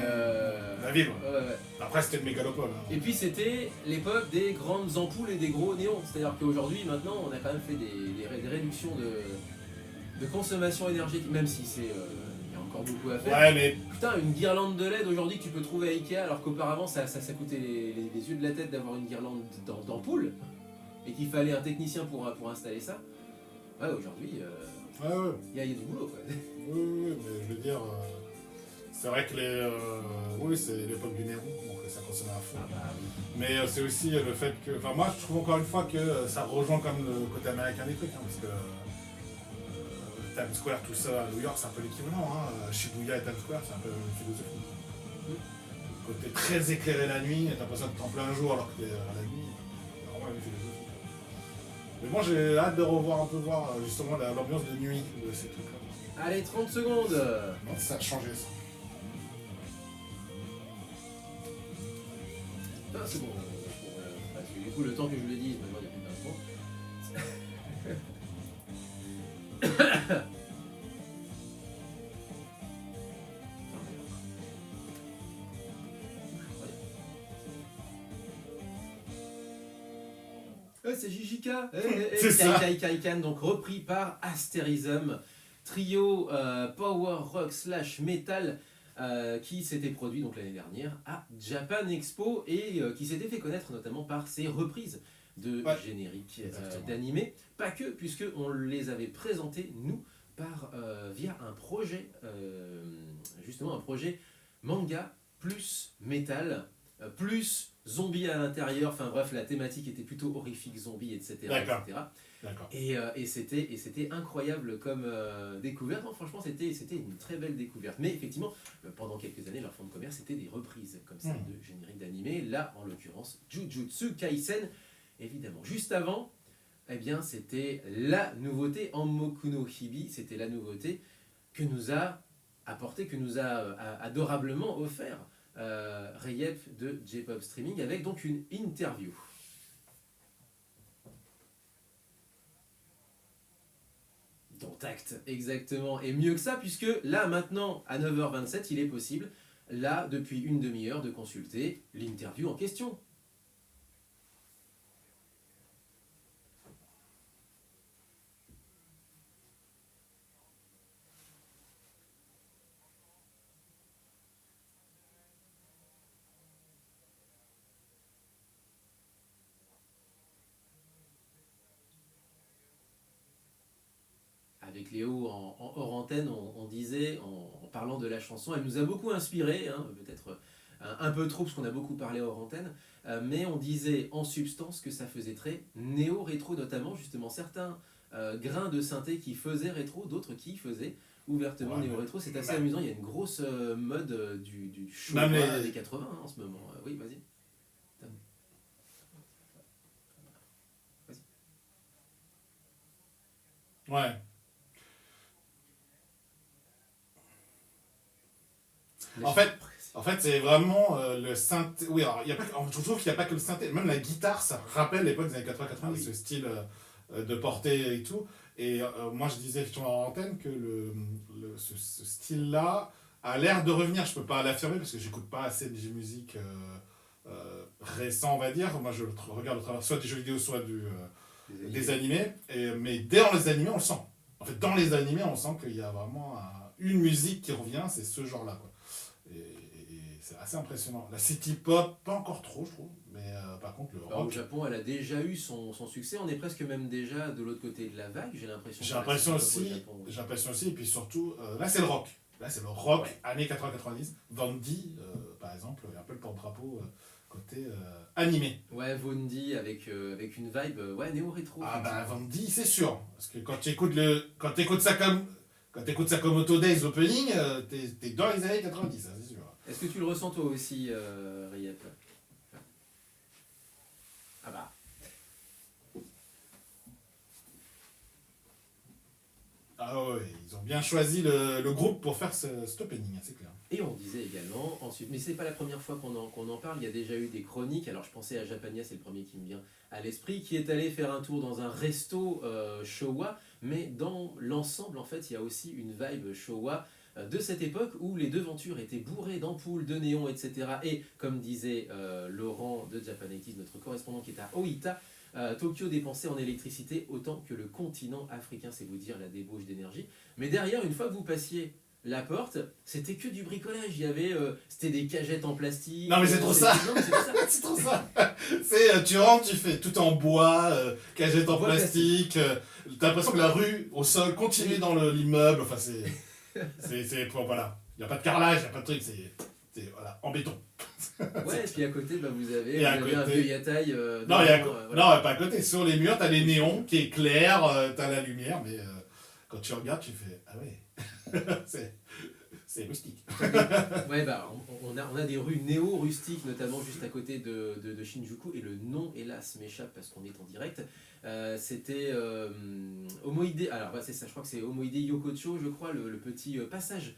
La ville, ouais, ouais. la Après, c'était le mégalopole. Hein. Et puis c'était l'époque des grandes ampoules et des gros néons. C'est-à-dire qu'aujourd'hui, maintenant, on a quand même fait des réductions de consommation énergétique, même si c'est il y a encore beaucoup à faire. Ouais, mais Putain, une guirlande de LED aujourd'hui que tu peux trouver à Ikea, alors qu'auparavant ça coûtait les yeux de la tête d'avoir une guirlande d'ampoule, et qu'il fallait un technicien pour installer ça. Ouais, aujourd'hui, ouais. il y a du boulot quoi. Oui, mais je veux dire, c'est vrai que oui, c'est l'époque du néon, donc ça consommait à fond. Ah bah oui. Mais c'est aussi le fait que, enfin moi je trouve encore une fois que ça rejoint comme le côté américain des trucs, hein, parce que Times Square, tout ça à New York, c'est un peu l'équivalent. Hein. Shibuya et Times Square, c'est un peu la même philosophie. Le côté très éclairé la nuit, t'as l'impression d'être en plein jour alors que t'es à la nuit. C'est vraiment la même philosophie. Mais moi j'ai hâte de revoir un peu voir justement l'ambiance de nuit de ces trucs-là. Allez, 30 secondes. Non, ça a changé ça. Ah, c'est bon. Parce que du coup, le temps que je le dise, maintenant il n'y a plus d'infos. C'est JJK, C'est ça. Kaikan, donc repris par Asterism, trio power rock slash metal qui s'était produit donc l'année dernière à Japan Expo et qui s'était fait connaître notamment par ses reprises de génériques d'animés, pas que, puisque on les avait présentés nous via un projet, justement un projet manga plus metal plus zombies à l'intérieur, enfin bref, la thématique était plutôt horrifique, zombies, etc. D'accord. etc. D'accord. Et c'était incroyable comme découverte. Non, franchement, c'était une très belle découverte. Mais effectivement, pendant quelques années, leur fond de commerce, c'était des reprises comme ça de génériques d'animés. Là, en l'occurrence, Jujutsu Kaisen, évidemment. Juste avant, eh bien, c'était la nouveauté en Moku no Hibi. C'était la nouveauté que nous a apporté, que nous a adorablement offert Rayep de J-Pop Streaming avec donc une interview. Dans Tact, exactement. Et mieux que ça, puisque là, maintenant, à 9h27, il est possible, là, depuis une demi-heure, de consulter l'interview en question. Avec Léo en hors antenne, on disait, en parlant de la chanson, elle nous a beaucoup inspiré, hein, peut-être un peu trop parce qu'on a beaucoup parlé hors antenne, mais on disait en substance que ça faisait très néo-rétro, notamment justement certains grains de synthé qui faisaient rétro, d'autres qui faisaient ouvertement néo-rétro. C'est assez amusant, il y a une grosse mode du show des 80 hein, en ce moment. Oui, vas-y. Ouais. En fait, c'est vraiment le synthé. Oui, alors, je trouve qu'il n'y a pas que le synthé. Même la guitare, ça rappelle l'époque des années 80-90, ce style de portée et tout. Et moi, je disais effectivement en antenne que ce style-là a l'air de revenir. Je ne peux pas l'affirmer parce que j'écoute pas assez de musique récent, on va dire. Moi, je regarde au travers soit des jeux vidéo, soit des animés. Mais dans les animés, on le sent. En fait, dans les animés, on sent qu'il y a vraiment une musique qui revient, c'est ce genre-là, quoi. Et c'est assez impressionnant. La city pop, pas encore trop, je trouve, mais par contre le rock. Au Japon, elle a déjà eu son succès. On est presque même déjà de l'autre côté de la vague, j'ai l'impression. J'ai l'impression aussi, et puis surtout, là c'est le rock. Là c'est le rock, années 80-90. Vandy, par exemple, un peu le porte-drapeau côté animé. Ouais, Vandy avec une vibe néo-rétro. Ah bah Vandy, c'est sûr. Parce que quand tu écoutes ça comme Auto Days Opening, t'es dans les années 90, ça, c'est sûr. Est-ce que tu le ressens toi aussi, Rayep? Ah bah. Ah ouais, ils ont bien choisi le groupe pour faire cet opening, c'est clair. Et on disait également ensuite, mais c'est pas la première fois qu'on en parle, il y a déjà eu des chroniques, alors je pensais à Japania, c'est le premier qui me vient à l'esprit, qui est allé faire un tour dans un resto Showa, mais dans l'ensemble en fait il y a aussi une vibe Showa de cette époque où les devantures étaient bourrées d'ampoules, de néons, etc. Et comme disait Laurent de Japan 80s, notre correspondant qui est à Oita, Tokyo dépensait en électricité autant que le continent africain, c'est vous dire la débauche d'énergie. Mais derrière, une fois que vous passiez la porte, c'était que du bricolage. Il y avait, c'était des cagettes en plastique. Non mais c'est trop ça. Non, mais c'était ça. C'est trop ça. C'est tu rentres, tu fais tout en bois, cagette en Bois plastique. T'as l'impression que la rue au sol continue dans l'immeuble. Enfin voilà. Il y a pas de carrelage, il y a pas de truc. C'est voilà en béton. Ouais, et puis à côté, bah, vous avez, Et à vous avez un côté- vieux yataï. Non, voilà. non, pas à côté. Sur les murs, t'as les néons qui éclairent, t'as la lumière, mais quand tu regardes, tu fais ah ouais. c'est rustique. Ouais, bah, on a des rues néo-rustiques, notamment juste à côté de Shinjuku, et le nom, hélas, m'échappe parce qu'on est en direct. C'était Omoide, alors bah, c'est ça, je crois que c'est Omoide Yokocho, je crois, le petit passage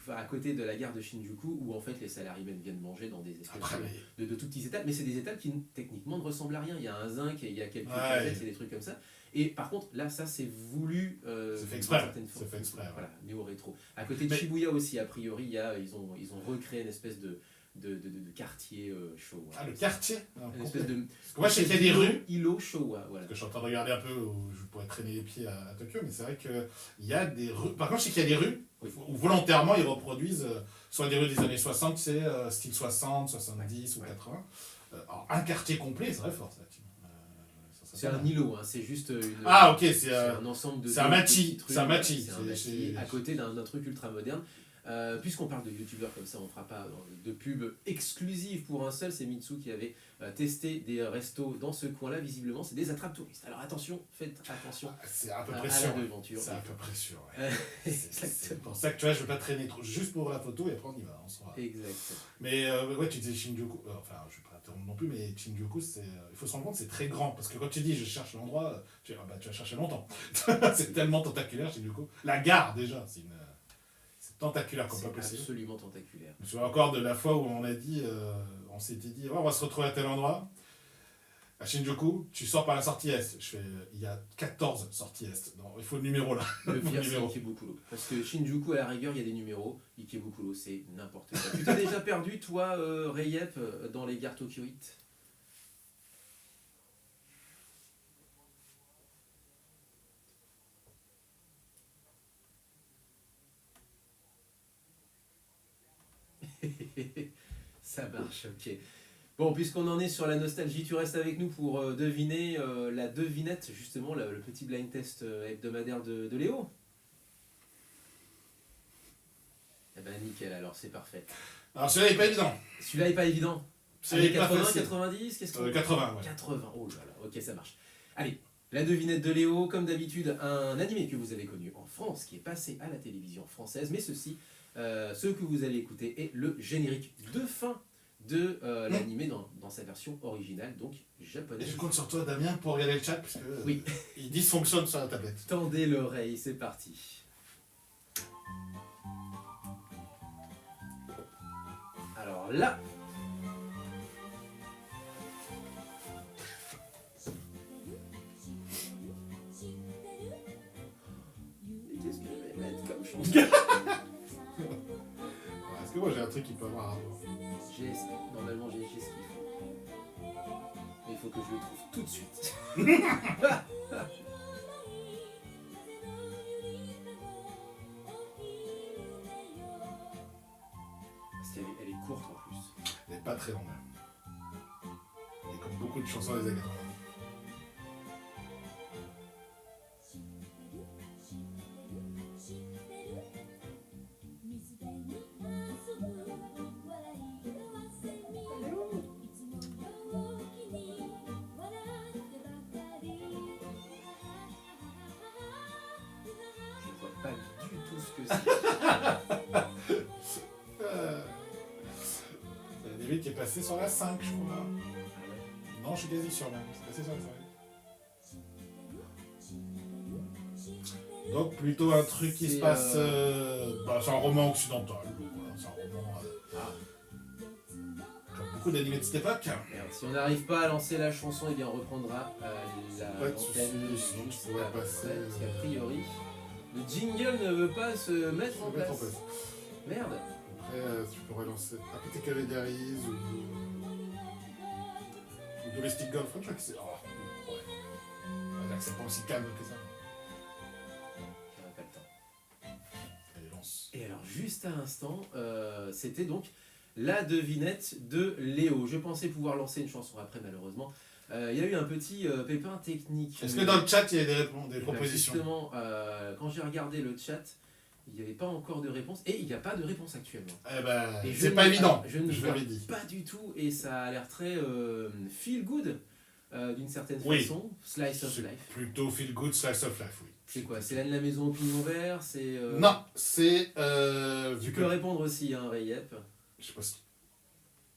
à côté de la gare de Shinjuku, où en fait les salariés viennent manger dans des espèces Après, de tout petits étals, mais c'est des étals qui techniquement ne ressemblent à rien. Il y a un zinc, et il y a quelques Ouais. cagettes, c'est des trucs comme ça. Et par contre, là, ça c'est voulu. C'est fait d'une exprès. certaine forme. C'est fait exprès, ouais. Voilà, néo-rétro. À côté de Mais- Shibuya aussi, a priori, ils ont recréé une espèce de quartier Showa. Ah, le quartier. Non, Une espèce de. Parce que moi, je sais qu'il y a des rues. Ilo Showa, voilà. Parce que je suis en train de regarder un peu où je pourrais traîner les pieds à Tokyo, mais c'est vrai qu'il y a des rues. Par contre, je sais qu'il y a des rues Oui. où volontairement ils reproduisent soit des rues des années 60, tu sais, style 60, 70 ou Ouais. 80. Alors, un quartier complet, c'est vrai fort ça. Tim. Ça C'est serait un pas mal. îlot, hein, c'est juste une. Ah, ok, C'est un ensemble de. c'est un de machi, petits trucs, c'est un machi, c'est un c'est- machi, c'est- à côté d'un truc ultra moderne. Puisqu'on parle de youtubeurs comme ça, on fera pas de pub exclusive pour un seul. C'est Mitsu qui avait testé des restos dans ce coin-là. Visiblement, c'est des attrapes touristes. Alors attention, faites attention C'est à peu à près la sûr. devanture. C'est à peu près sûr. Ouais. C'est Exactement. pour ça que tu vois, je veux pas traîner trop, juste pour la photo et après on y va. On sera... Exactement. Mais ouais, tu disais Shinjuku, enfin, je vais pas t'interrompre non plus, mais Shinjuku, il faut se rendre compte, c'est très grand. Parce que quand tu dis je cherche l'endroit, tu vas chercher longtemps. C'est tellement tentaculaire, Shinjuku. La gare, déjà, c'est tentaculaire comme pas C'est possible. absolument tentaculaire. Je me souviens encore de la fois où on a dit, on s'était dit, ouais, on va se retrouver à tel endroit. À Shinjuku, tu sors par la sortie est. Je fais, il y a 14 sorties est. Non, il faut le numéro là. Le Il faut pire, le c'est numéro. Ikebukuro. Parce que Shinjuku, à la rigueur, il y a des numéros. Ikebukuro, c'est n'importe quoi. Tu t'es déjà perdu, toi, Rayep, dans les gares tokyoïtes? Ça marche, ok. Bon, puisqu'on en est sur la nostalgie, tu restes avec nous pour deviner la devinette, justement, le petit blind test hebdomadaire de Léo. Eh ben nickel, alors c'est parfait. Alors celui-là n'est pas évident. Celui-là est pas évident. Celui-là Allez, n'est pas 80, facile. 90, qu'est-ce qu'on 80, ouais. 80, oh là là, ok, ça marche. Allez, la devinette de Léo, comme d'habitude, un animé que vous avez connu en France, qui est passé à la télévision française, mais ce que vous allez écouter est le générique de fin de l'animé dans sa version originale, donc Et japonaise. je compte sur toi, Damien, pour regarder le chat, parce que Oui. il dysfonctionne sur la tablette. Tendez l'oreille, c'est parti. Alors là, qu'est-ce que je vais mettre comme chose? Est-ce que moi j'ai un truc qui peut avoir un rapport? Normalement j'ai ce qu'il faut. Mais il faut que je le trouve tout de suite. Parce qu'elle est courte en plus. Elle n'est pas très longue. Et comme beaucoup de chansons des années 80. Je vois pas du tout ce que c'est. C'est un début qui est passé sur la 5, je crois. Ah ouais. Non, je suis quasi sûr même. C'est passé sur la 5. Donc plutôt un truc qui C'est, se passe... c'est un roman occidental. Donc voilà, c'est un roman... comme beaucoup d'animés de cette époque. Merde, si on n'arrive pas à lancer la chanson, eh bien on reprendra Pas la de soucis, l'antenne sinon tu juste pourrais après, passer, parce qu'a priori, Le jingle ne veut pas se mettre en Je vais mettre en place. place. Merde. Après, tu pourrais lancer Apothecary Diaries ou Domestic Girlfriend, je crois que c'est. Oh, ouais. On va dire que c'est pas aussi calme que ça. J'aurais pas le temps. Allez, lance. Et alors, juste à l'instant, c'était donc la devinette de Léo. Je pensais pouvoir lancer une chanson après, malheureusement. Il y a eu un petit pépin technique. Est-ce que dans le chat, il y a des Eh ben, propositions? justement, quand j'ai regardé le chat, il n'y avait pas encore de réponse. Et il n'y a pas de réponse actuellement. Eh ben, Et je c'est ne- pas évident. Je ne Je vois l'avais dit. pas du tout. Et ça a l'air très feel good, d'une certaine Oui. façon. Slice of C'est life. plutôt feel good, slice of life, oui. C'est quoi? C'est Anne la maison au pignon vert? C'est. Non, c'est. Tu peux répondre aussi, hein, Rayep. Je sais pas si.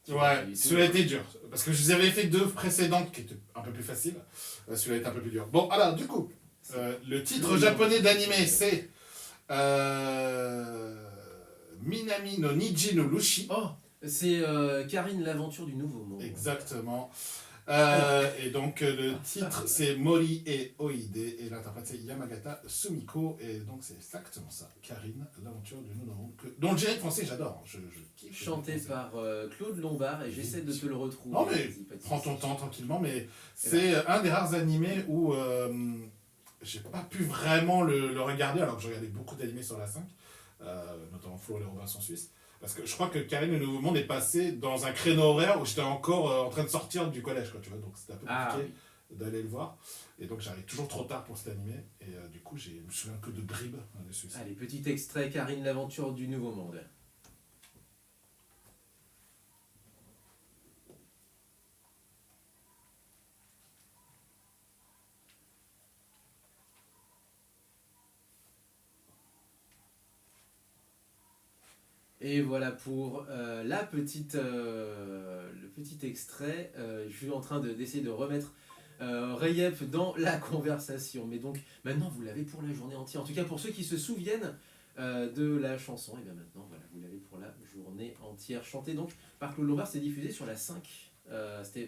Tu vois pas Ouais, du tout. celui-là était dur. Parce que je vous avais fait 2 précédentes qui étaient un peu plus faciles. Celui-là est un peu plus dur. Bon, alors, du coup, le titre japonais d'animé, c'est. Minami no Niji no Lushi. Oh, c'est Karine, l'aventure du nouveau monde. Exactement. Et donc le titre c'est Mori et Oide et l'interprète c'est Yamagata Sumiko et donc c'est exactement ça. Karine, l'aventure du nouveau monde. Dont le générique français j'adore. Je kiffe. Chanté par Claude Lombard et j'essaie de te le retrouver. Non, mais Vas-y, pas de Prends ton soucis. temps tranquillement, mais c'est un des rares animés où j'ai pas pu vraiment le regarder alors que je regardais beaucoup d'animés sur la 5, notamment Flo et les Robinson Suisse. Parce que je crois que Karine le Nouveau Monde est passé dans un créneau horaire où j'étais encore en train de sortir du collège, quoi, tu vois, donc c'était un peu compliqué d'aller le voir. Et donc j'arrive toujours trop tard pour cet animé, et du coup je me souviens que de bribes dessus. Allez, petit extrait, Karine, l'aventure du nouveau monde. Et voilà pour le petit extrait. Je suis en train d'essayer de remettre Rayep dans la conversation. Mais donc, maintenant, vous l'avez pour la journée entière. En tout cas, pour ceux qui se souviennent de la chanson, et bien maintenant, voilà, vous l'avez pour la journée entière. Chanté donc par Claude Lombard, c'est diffusé sur la 5.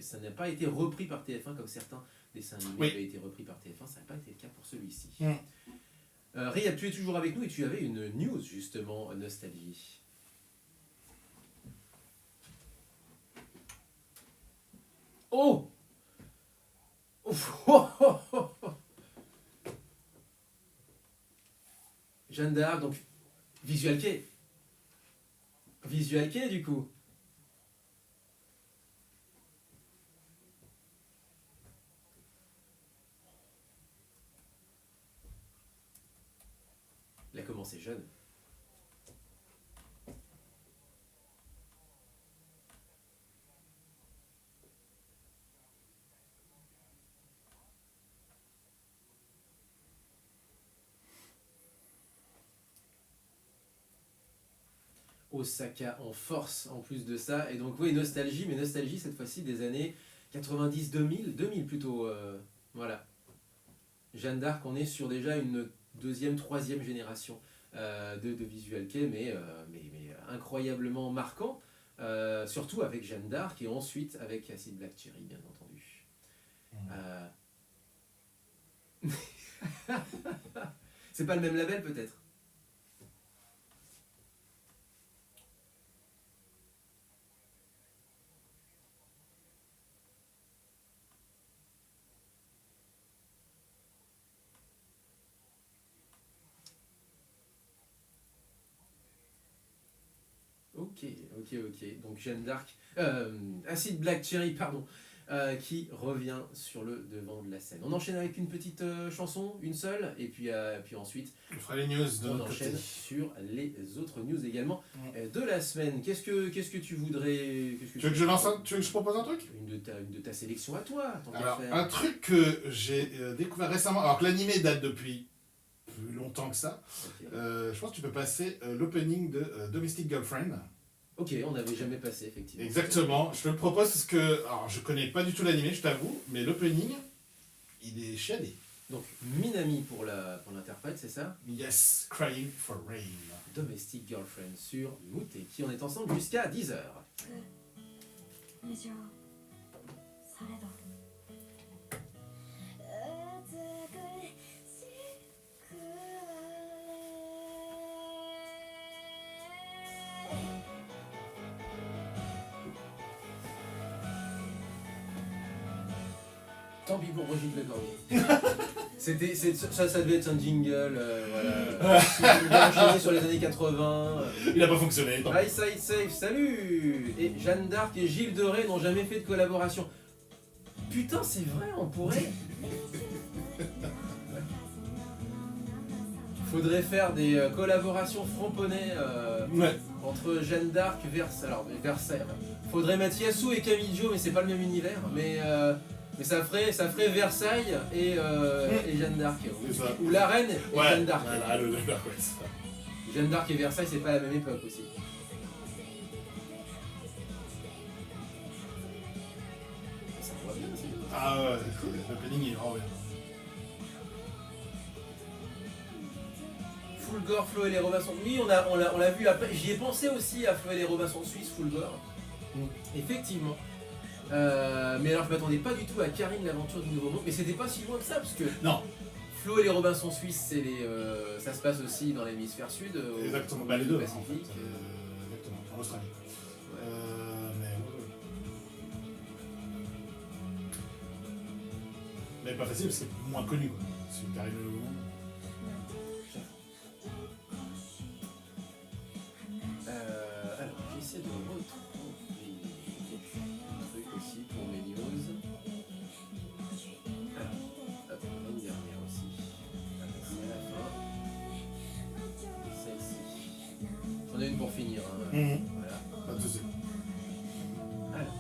Ça n'a pas été repris par TF1 comme certains dessins animés Oui. avaient été repris par TF1. Ça n'a pas été le cas pour celui-ci. Mm. Rayep, tu es toujours avec nous et tu avais une news justement, nostalgie. Oh! Jeanne d'Arc, donc Visual Kei. Visual Kei du coup. Il a commencé jeune. Osaka en force en plus de ça. Et donc oui, nostalgie, mais nostalgie cette fois-ci des années 90, 2000, 2000 plutôt. Voilà. Jeanne d'Arc, on est sur déjà une deuxième, troisième génération de Visual Kei, mais incroyablement marquant. Surtout avec Jeanne d'Arc et ensuite avec Acid Black Cherry, bien entendu. C'est pas le même label peut-être? Ok. Donc Jeanne d'Arc, Acid Black Cherry, pardon, qui revient sur le devant de la scène. On enchaîne avec une petite chanson, une seule, et puis ensuite On fera les news de on notre enchaîne côté. sur les autres news également de la semaine. Qu'est-ce que tu voudrais... Tu veux que je lance tu veux que je propose un truc? Une de ta sélection à toi, tant qu'à Alors, faire. un truc que j'ai découvert récemment, alors que l'animé date depuis plus longtemps que ça, Ok. je pense que tu peux passer l'opening de Domestic Girlfriend. Ok, on n'avait jamais passé, effectivement. Exactement, je te le propose parce que, alors je connais pas du tout l'animé, je t'avoue, mais l'opening, il est chiadé. Donc, Minami pour l'interprète, c'est ça? Yes, Crying for Rain. Domestic Girlfriend sur Mouté, qui on est ensemble jusqu'à 10h. 以上されど美しくは Tant pis pour Brigitte Lecordier. Ça devait être un jingle, voilà. Il a enchaîné sur les années 80. Il a pas fonctionné. Tant pis. Eyesight Safe, salut. Et Jeanne d'Arc et Gilles de Rais n'ont jamais fait de collaboration. Putain, c'est vrai, on pourrait. Faudrait faire des collaborations franc-poney Ouais. entre Jeanne d'Arc, Versailles. Faudrait Mathiasou et Camillo, mais c'est pas le même univers. Mais ça ferait Versailles et Jeanne d'Arc. C'est ça. Ou la reine et Ouais. Jeanne d'Arc. Voilà, le ouais, c'est ça. Jeanne d'Arc et Versailles, c'est pas la même époque aussi. Ça va bien, c'est bien. Ah ouais, le planning est vraiment bien. Fulgore, Flo et les Robinson. Oui, on l'a vu après. J'y ai pensé aussi à Flo et les Robinson Suisse, Fulgore. Effectivement. Mais alors je m'attendais pas du tout à Karine, l'aventure du Nouveau Monde. Mais c'était pas si loin que ça, parce que Non, Flo et les Robinson Suisses, ça se passe aussi dans l'hémisphère sud, exactement. au Bah les deux, en fait. Pacifique. Exactement, en Australie. Ouais. Mais ouais. Mais pas facile parce que c'est moins connu quoi. C'est Karine Le Monde. Alors, j'essaie de retrouver un truc aussi pour mes news. Alors, hop, une dernière aussi. Ah, bah, c'est à la fin. Celle-ci. J'en ai une pour finir. Hein. Voilà. Pas de soucis. Alors.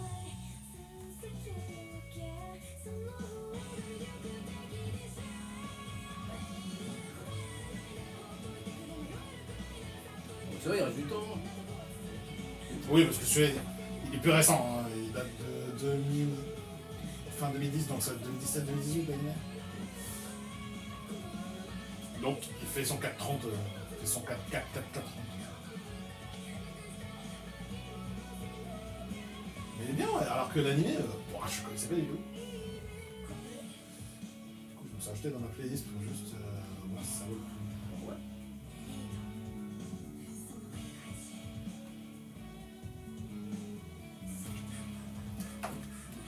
Bon, c'est vrai, il reste du temps. Oui, parce que celui-là, il est plus récent. Hein. Il date de 2000... fin 2010, donc ça va être 2017-2018 l'anime. Donc il fait son 4-30. Il fait son 4-4-4-4. Mais il est bien, ouais. Alors que l'animé, je connaissais pas du tout. Du coup, je me suis acheté dans ma playlist pour juste voir si ça vaut le coup. Ouais.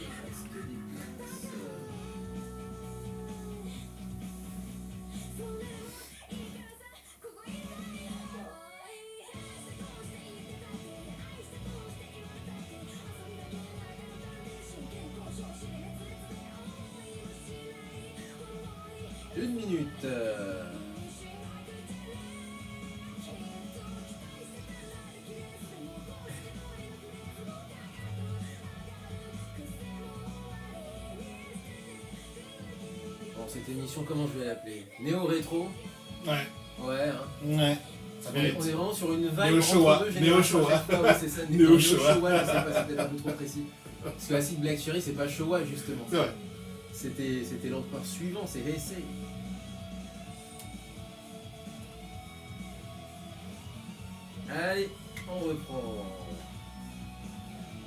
Il reste des places. Une minute. Bon, cette émission, comment je vais l'appeler? Néo-rétro? Ouais. Ouais, hein. Ouais. Ça On est mérite. vraiment sur une vibe Néo-Showa. entre deux générations. Néo-Showa. à chaque fois, ouais, c'est ça. Néo-Showa. Néo-Showa, je sais pas, c'était un peu trop précis. Parce que Acid Black Cherry, c'est pas Showa, justement. C'est vrai. C'était l'empereur suivant, c'est Heisei. Allez, on reprend.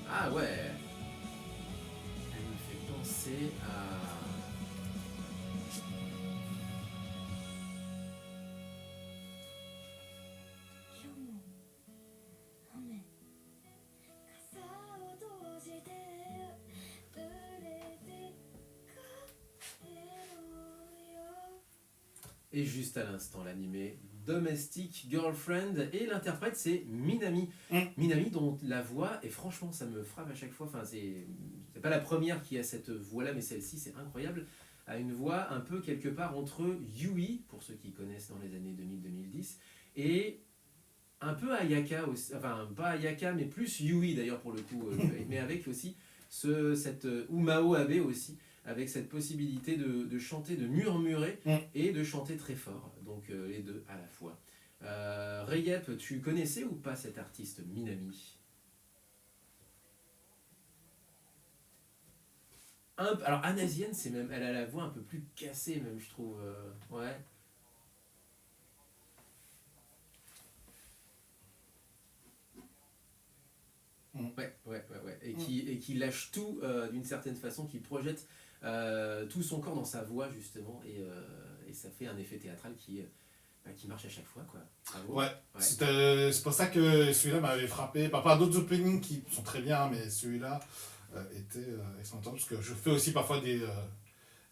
Ah ouais. Elle me fait penser à... Et juste à l'instant, l'animé Domestic Girlfriend, et l'interprète c'est Minami. Minami dont la voix, et franchement ça me frappe à chaque fois, enfin c'est pas la première qui a cette voix-là, mais celle-ci c'est incroyable, a une voix un peu quelque part entre Yui, pour ceux qui connaissent dans les années 2000-2010, et un peu Ayaka aussi, enfin pas Ayaka mais plus Yui d'ailleurs pour le coup, mais avec aussi cette Umao Abe aussi, avec cette possibilité de chanter, de murmurer et de chanter très fort, donc les deux à la fois. Rayep, tu connaissais ou pas cet artiste Minami? Alors Anasienne, c'est même, elle a la voix un peu plus cassée même, je trouve. Ouais. Ouais. Et qui lâche tout d'une certaine façon, qui projette tout son corps dans sa voix justement, et ça fait un effet théâtral qui marche à chaque fois, quoi. Bravo. Ouais. C'est pour ça que celui-là m'avait frappé. Par rapport à d'autres openings qui sont très bien, mais celui-là était excellent, parce que je fais aussi parfois des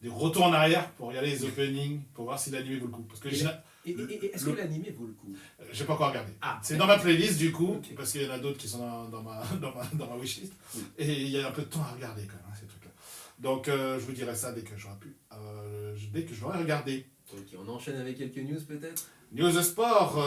des retours en arrière pour regarder les openings, pour voir si l'anime vaut le coup. Parce que Et est-ce que l'animé vaut le coup? j'ai pas encore regardé. Ah, C'est dans ma playlist du coup, Ok. parce qu'il y en a d'autres qui sont dans ma wishlist. Oui. Et il y a un peu de temps à regarder quand même, hein, ces trucs-là. Donc je vous dirai ça dès que j'aurai pu, dès que je l'aurai regardé. Ok, on enchaîne avec quelques news peut-être. News de sport,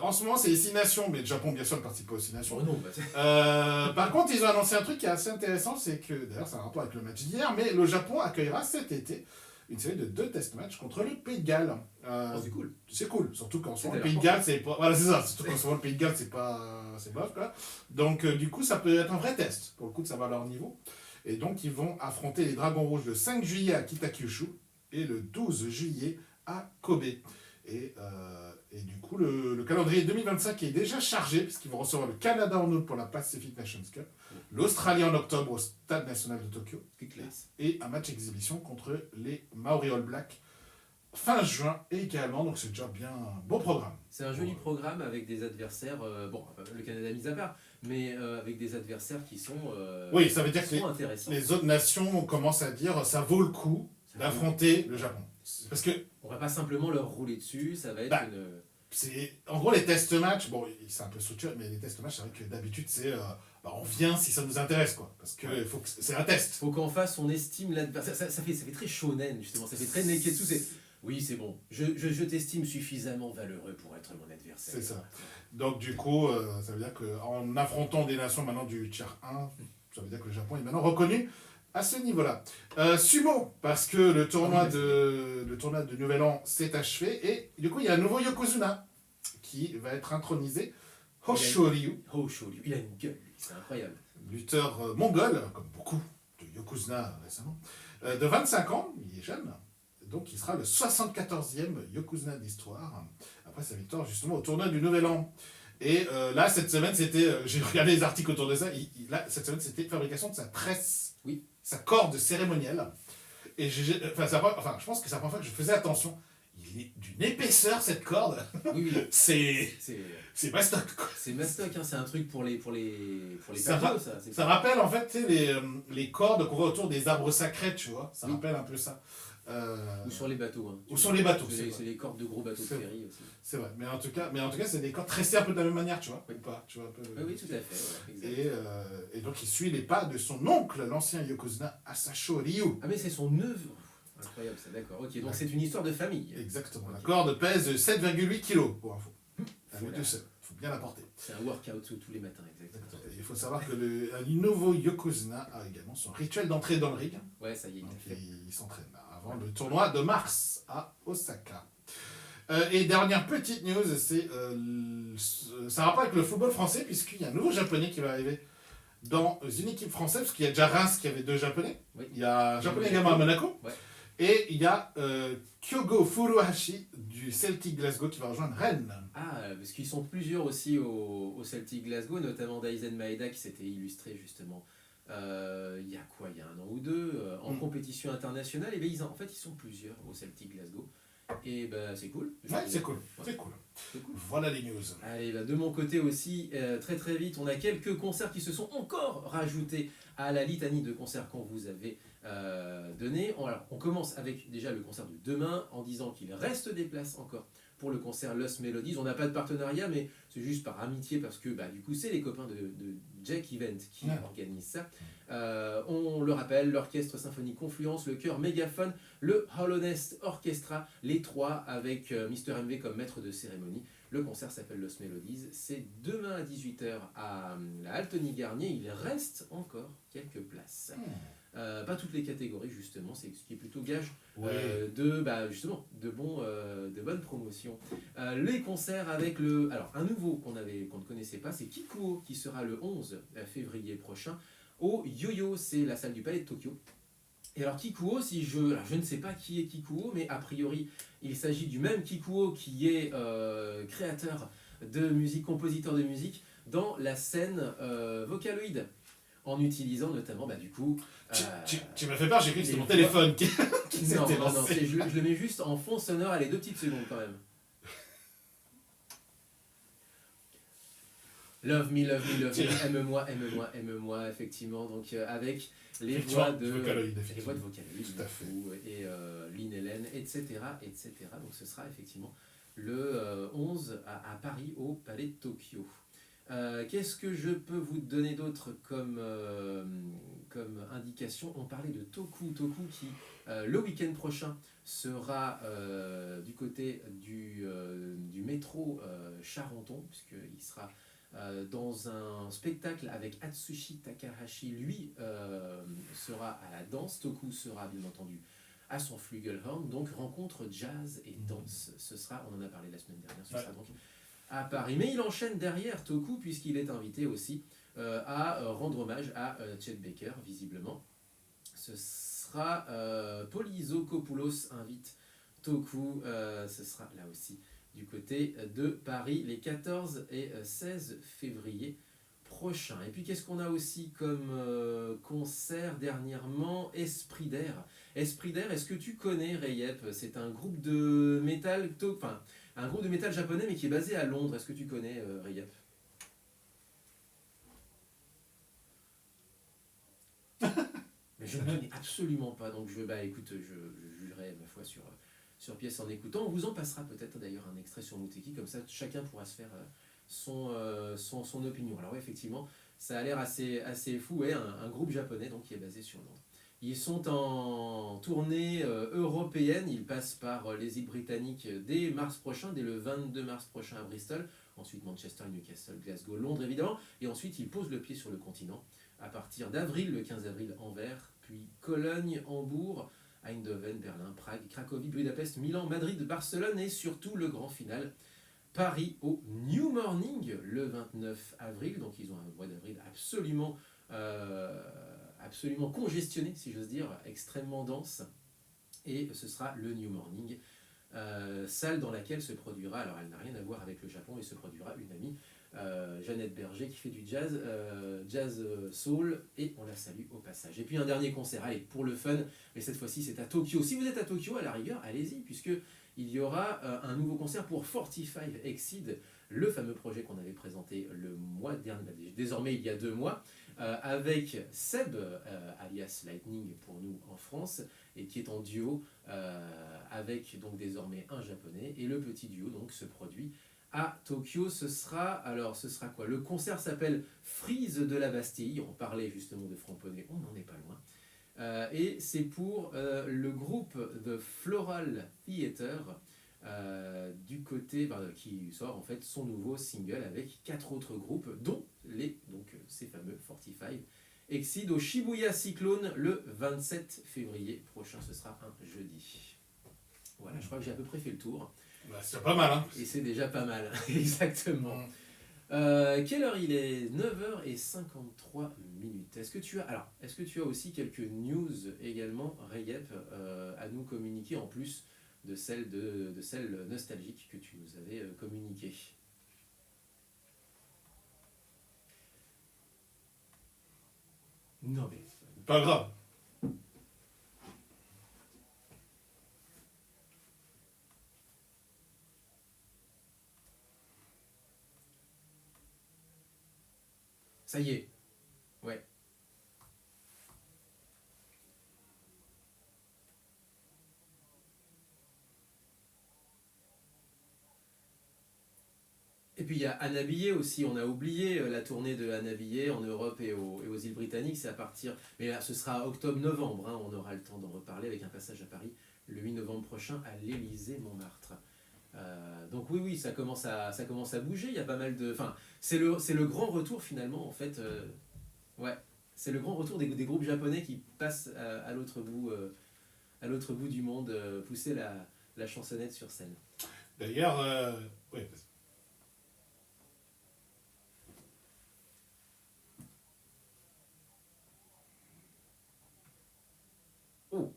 en ce moment c'est les 6 nations, mais le Japon bien sûr ne participe pas aux 6 nations. Oh non, bah, Par contre, ils ont annoncé un truc qui est assez intéressant, c'est que, d'ailleurs, c'est un rapport avec le match d'hier, mais le Japon accueillera cet été une série de 2 test matchs contre le Pays de Galles. oh, c'est cool. C'est cool, surtout qu'en ce moment, le C'était Pays de Galles, c'est pas. Voilà, c'est ça, surtout qu'en ce moment, le Pays de Galles, c'est pas. C'est bof, quoi. Donc, du coup, ça peut être un vrai test, pour le coup, de savoir leur niveau. Et donc, ils vont affronter les Dragons Rouges le 5 juillet à Kitakyushu et le 12 juillet à Kobe. Et du coup, le calendrier 2025 est déjà chargé, puisqu'ils vont recevoir le Canada en août pour la Pacific Nations Cup, l'Australie en octobre au Stade National de Tokyo, C'est classe. et un match exhibition contre les Maori All Blacks fin juin également. Donc c'est déjà bien un beau programme. C'est un joli programme avec des adversaires, bon, le Canada mis à part, mais avec des adversaires qui sont, Oui, ça veut dire qui que sont intéressants. les autres nations commencent à dire ça vaut le coup d'affronter le Japon. Parce que On va pas simplement leur rouler dessus, ça va être Bah, une... c'est en gros les test matchs, bon c'est un peu structuré, mais les test matchs c'est vrai que d'habitude c'est on vient si ça nous intéresse quoi, parce que faut que c'est un test. Faut qu'en face on estime l'adversaire. Ça fait très shonen justement, ça fait très neketsu. Oui, c'est bon, je t'estime suffisamment valeureux pour être mon adversaire. C'est ça. Donc du coup ça veut dire qu'en affrontant des nations maintenant du tier 1, ça veut dire que le Japon est maintenant reconnu à ce niveau-là. Sumo, parce que le tournoi de Nouvel An s'est achevé, et du coup il y a un nouveau Yokozuna qui va être intronisé, Hoshoryu, Oh, Shoryu, il a une gueule, lui, c'est incroyable. lutteur mongol, comme beaucoup de Yokozuna récemment, de 25 ans, il est jeune, donc il sera le 74e Yokozuna d'histoire, après sa victoire justement au tournoi du Nouvel An. Et là, cette semaine, c'était, j'ai regardé les articles autour de ça, là, cette semaine, c'était fabrication de sa tresse, Oui. sa corde cérémonielle. Et je pense que c'est la première fois que je faisais attention. Il est d'une épaisseur, cette corde. Oui, oui, C'est mastoc, quoi. c'est mastoc, hein, c'est un truc pour les Ça papios, ça. c'est Ça pas- rappelle en fait tu sais, les cordes qu'on voit autour des arbres sacrés, tu vois. Ça Oui. rappelle un peu ça. Ou sur les bateaux. Hein. Ou sur les bateaux, C'est c'est les, vrai. c'est les cordes de gros bateaux de C'est ferry aussi. C'est vrai. Mais en tout cas, c'est des cordes tressées un peu de la même manière, tu vois. Oui. Ou pas, tu vois un peu. Oui, oui, tout à fait. Voilà, exact. Et donc il suit les pas de son oncle, l'ancien Yokozuna Asasho Ryu. Ah, mais c'est son neveu. Incroyable, ça, d'accord. Ok, donc Ouais. c'est une histoire de famille. Exactement. La Ok. corde pèse 7,8 kg pour info. Elle Faut est la- tout seul. Il faut bien la porter. C'est un workout tous les matins, exactement. Et il faut savoir que un nouveau Yokozuna a également son rituel d'entrée dans le ring. Ouais, ça y est, il Donc a fait. il s'entraîne là, avant le tournoi de mars à Osaka. Et dernière petite news, ça a rapport avec le football français, puisqu'il y a un nouveau japonais qui va arriver dans une équipe française, parce qu'il y a déjà Reims qui avait 2 japonais. Oui. Il y a un japonais également à Monaco. Ouais. Et il y a Kyogo Furuhashi du Celtic Glasgow qui va rejoindre Rennes. Ah, parce qu'ils sont plusieurs aussi au Celtic Glasgow, notamment Daisen Maeda qui s'était illustré justement il y a quoi, il y a 1 an ou 2, en compétition internationale. Et bien en fait ils sont plusieurs au Celtic Glasgow. Et ben c'est cool. Ouais, c'est cool. Ouais. C'est cool. C'est cool. Voilà les news. Allez, bah, de mon côté aussi, très très vite, on a quelques concerts qui se sont encore rajoutés à la litanie de concerts qu'on vous avait donné. Alors, on commence avec déjà le concert de demain en disant qu'il reste des places encore pour le concert Lost Melodies. On n'a pas de partenariat, mais c'est juste par amitié parce que bah, du coup, c'est les copains de Jack Event qui Ouais. organisent ça. On le rappelle, l'orchestre symphonique Confluence, le chœur Mégaphone, le Hollownest Orchestra, les trois avec Mr. MV comme maître de cérémonie. Le concert s'appelle Lost Melodies. C'est demain à 18h à la Altony-Garnier. Il reste encore quelques places. Pas toutes les catégories justement, c'est ce qui est plutôt gage justement de bonnes promotions. Les concerts avec un nouveau qu'on ne connaissait pas, c'est Kikuo qui sera le 11 février prochain au Yo-Yo, c'est la salle du Palais de Tokyo. Et alors Kikuo, je ne sais pas qui est Kikuo, mais a priori il s'agit du même Kikuo qui est créateur de musique, compositeur de musique dans la scène Vocaloid, en utilisant notamment du coup... Tu m'as fait peur, j'ai cru que c'était les mon téléphone qui Non, s'était non, lancé. je le mets juste en fond sonore, allez, 2 petites secondes quand même. Love me, love me, love me, aime-moi, aime-moi, aime-moi, effectivement. Donc avec les voix de Vocaloid, les voix de Vocaloid, Tout à fait. et Lynn Hélène, etc., etc. Donc ce sera effectivement le 11 à Paris, au Palais de Tokyo. Qu'est-ce que je peux vous donner d'autre comme, comme indication? On parlait de Toku, Toku qui le week-end prochain sera du côté du métro Charenton, puisqu'il sera dans un spectacle avec Atsushi Takahashi. Lui sera à la danse, Toku sera bien entendu à son flugelhorn, donc rencontre jazz et danse. Ce sera, on en a parlé la semaine dernière, ce sera donc à Paris. Mais il enchaîne derrière Toku, puisqu'il est invité aussi à rendre hommage à Chet Baker, visiblement. Ce sera Polysokopoulos invite Toku, ce sera là aussi du côté de Paris les 14 et 16 février prochains. Et puis qu'est-ce qu'on a aussi comme concert dernièrement? Esprit d'air. Esprit d'air, est-ce que tu connais Rayep? C'est un groupe de métal, enfin un groupe de métal japonais mais qui est basé à Londres. Est-ce que tu connais Rayep? Mais je ne connais absolument pas, donc écoute, je jugerai ma foi sur pièce en écoutant. On vous en passera peut-être d'ailleurs un extrait sur Muteki, comme ça chacun pourra se faire son opinion. Alors ouais, effectivement, ça a l'air assez fou, ouais, un groupe japonais donc, qui est basé sur Londres. Ils sont en tournée européenne, ils passent par les îles britanniques dès mars prochain, dès le 22 mars prochain à Bristol, ensuite Manchester, Newcastle, Glasgow, Londres évidemment, et ensuite ils posent le pied sur le continent à partir d'avril, le 15 avril, Anvers, puis Cologne, Hambourg, Eindhoven, Berlin, Prague, Cracovie, Budapest, Milan, Madrid, Barcelone et surtout le grand final, Paris au New Morning le 29 avril. Donc ils ont un mois d'avril absolument congestionné, si j'ose dire, extrêmement dense. Et ce sera le New Morning, salle dans laquelle se produira, alors elle n'a rien à voir avec le Japon, mais se produira une amie, Jeannette Berger, qui fait du jazz, soul, et on la salue au passage. Et puis un dernier concert, allez, pour le fun, mais cette fois-ci c'est à Tokyo. Si vous êtes à Tokyo, à la rigueur, allez-y, puisque il y aura un nouveau concert pour 45 Exceed, le fameux projet qu'on avait présenté le mois dernier, désormais il y a 2 mois, avec Seb, alias Lightning pour nous en France, et qui est en duo avec donc désormais un japonais, et le petit duo donc se produit à Tokyo. Ce sera quoi? Le concert s'appelle Freeze de la Bastille. On parlait justement de Franc-Poney, on n'en est pas loin. Et c'est pour le groupe The Floral Theater du côté qui sort en fait son nouveau single avec 4 autres groupes, dont ces fameux 45 Exceed au Shibuya Cyclone le 27 février prochain. Ce sera un jeudi. Voilà, je crois que j'ai à peu près fait le tour. Bah, c'est pas mal, hein. Et c'est déjà pas mal, exactement. Quelle heure il est? 9h53. Est-ce que tu as aussi quelques news également, Rayep, à nous communiquer en plus de celles nostalgiques que tu nous avais communiquées? Non mais... Pas grave. Ça y est. Ouais. Et puis il y a Anna Billet aussi, on a oublié la tournée de Anna Billet en Europe et aux îles Britanniques, c'est à partir, mais là ce sera octobre-novembre, hein, on aura le temps d'en reparler avec un passage à Paris le 8 novembre prochain à l'Élysée-Montmartre. Donc oui, ça commence à bouger, il y a pas mal de... Enfin, c'est le grand retour finalement en fait, ouais, c'est le grand retour des groupes japonais qui passent à l'autre bout du monde, pousser la chansonnette sur scène. D'ailleurs, ouais, Oh.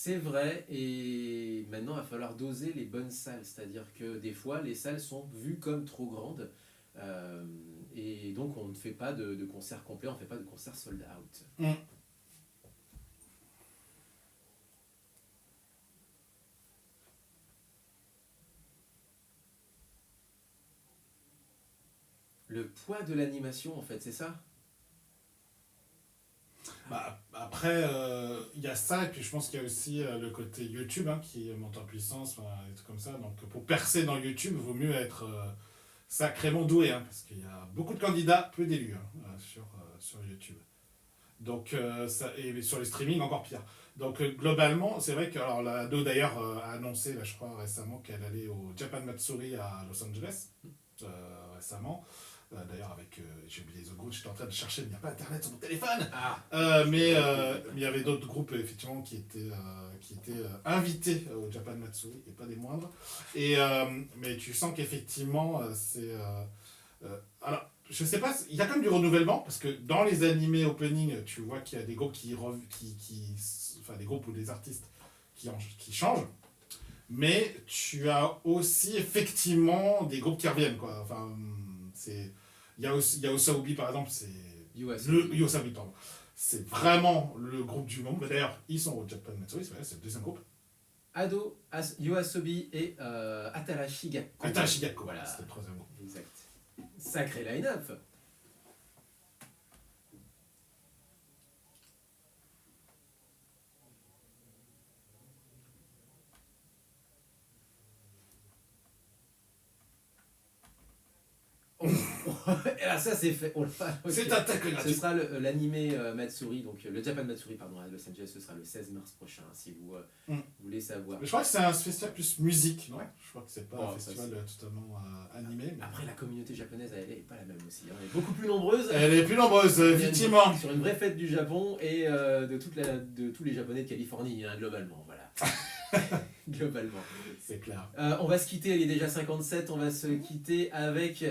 C'est vrai, et maintenant il va falloir doser les bonnes salles, c'est-à-dire que des fois les salles sont vues comme trop grandes, et donc on ne fait pas de concert complet, on ne fait pas de concert sold out. Mm. Le poids de l'animation en fait, c'est ça? Bah, après, il y a ça, et puis je pense qu'il y a aussi le côté YouTube hein, qui monte en puissance, enfin, des trucs comme ça. Donc pour percer dans YouTube, il vaut mieux être sacrément doué, hein, parce qu'il y a beaucoup de candidats, peu d'élus hein, sur YouTube. Donc, et sur les streamings, encore pire. Donc globalement, c'est vrai que alors, la Ado d'ailleurs a annoncé, là, je crois récemment, qu'elle allait au Japan Matsuri à Los Angeles, récemment. D'ailleurs, avec. J'ai oublié les autres groupes, j'étais en train de chercher, mais il n'y a pas internet sur mon téléphone. Mais il y avait d'autres groupes, effectivement, qui étaient invités au Japan Matsuri, et pas des moindres. Mais tu sens qu'effectivement, c'est. Alors, je sais pas, il y a quand même du renouvellement, parce que dans les animés opening, tu vois qu'il y a des groupes enfin, des groupes ou des artistes qui changent. Mais tu as aussi, effectivement, des groupes qui reviennent, quoi. Enfin. Il y a Yoasobi par exemple, c'est Yoasobi, pardon. C'est vraiment le groupe du moment. D'ailleurs, ils sont au Japan Matsuri, c'est le deuxième groupe. Ado, Yoasobi et Atarashi Gakko. Atarashi Gakko, voilà, c'était le troisième groupe. Exact. Sacré line-up. Et là, ça c'est fait. Okay. C'est un tacle Ce gratuit. sera l'animé Matsuri, donc le Japan Matsuri, pardon, à Los Angeles, ce sera le 16 mars prochain, si vous voulez savoir. Mais je crois que c'est un festival plus musique, non? Je crois que c'est pas un festival ça, totalement animé. Mais... Après, la communauté japonaise, elle est pas la même aussi. Elle est beaucoup plus nombreuse. Elle est plus nombreuse, effectivement. Sur une vraie fête du Japon et de tous les Japonais de Californie, hein, globalement, voilà. Globalement. C'est clair. On va se quitter, il est déjà 57, on va se quitter avec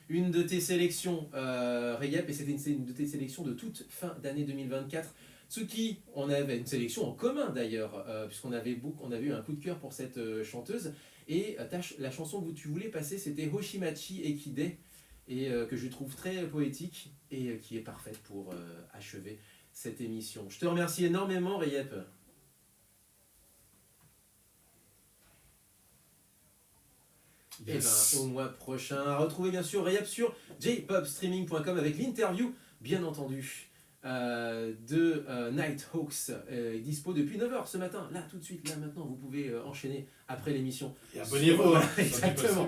une de tes sélections, Rayep, et c'était une de tes sélections de toute fin d'année 2024. Tsuki, on avait une sélection en commun d'ailleurs, puisqu'on avait eu un coup de cœur pour cette chanteuse, et la chanson que tu voulais passer, c'était Hoshimachi Ekide, et que je trouve très poétique, et qui est parfaite pour achever cette émission. Je te remercie énormément, Rayep. Yes. Et au mois prochain, à retrouver bien sûr Rayep sur jpopstreaming.com avec l'interview, bien entendu, de Nighthawks, dispo depuis 9h ce matin. Là, tout de suite, là maintenant, vous pouvez enchaîner après l'émission. Et abonnez-vous. Voilà, exactement.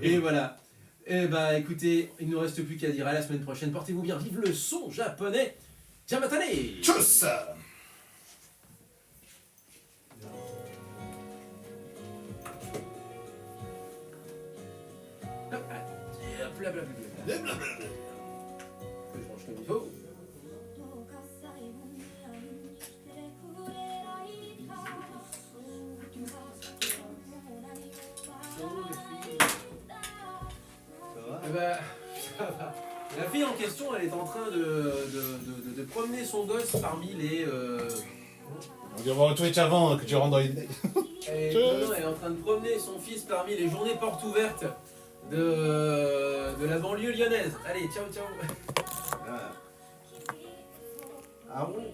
Et voilà. Et écoutez, il ne nous reste plus qu'à dire à la semaine prochaine. Portez-vous bien, vive le son japonais. Jamatane. Tchuss. Blablabla. Je range comme il faut. どうか最後に会いに来てくれないか君はもう何もわからないんだ Ça va. La fille en question, elle est en train de promener son gosse parmi les. On dirait au Twitch avant que tu rentres dans les. Elle est en train de promener son fils parmi les journées portes ouvertes de la banlieue lyonnaise. Allez, ciao, ciao. Voilà. Ah bon.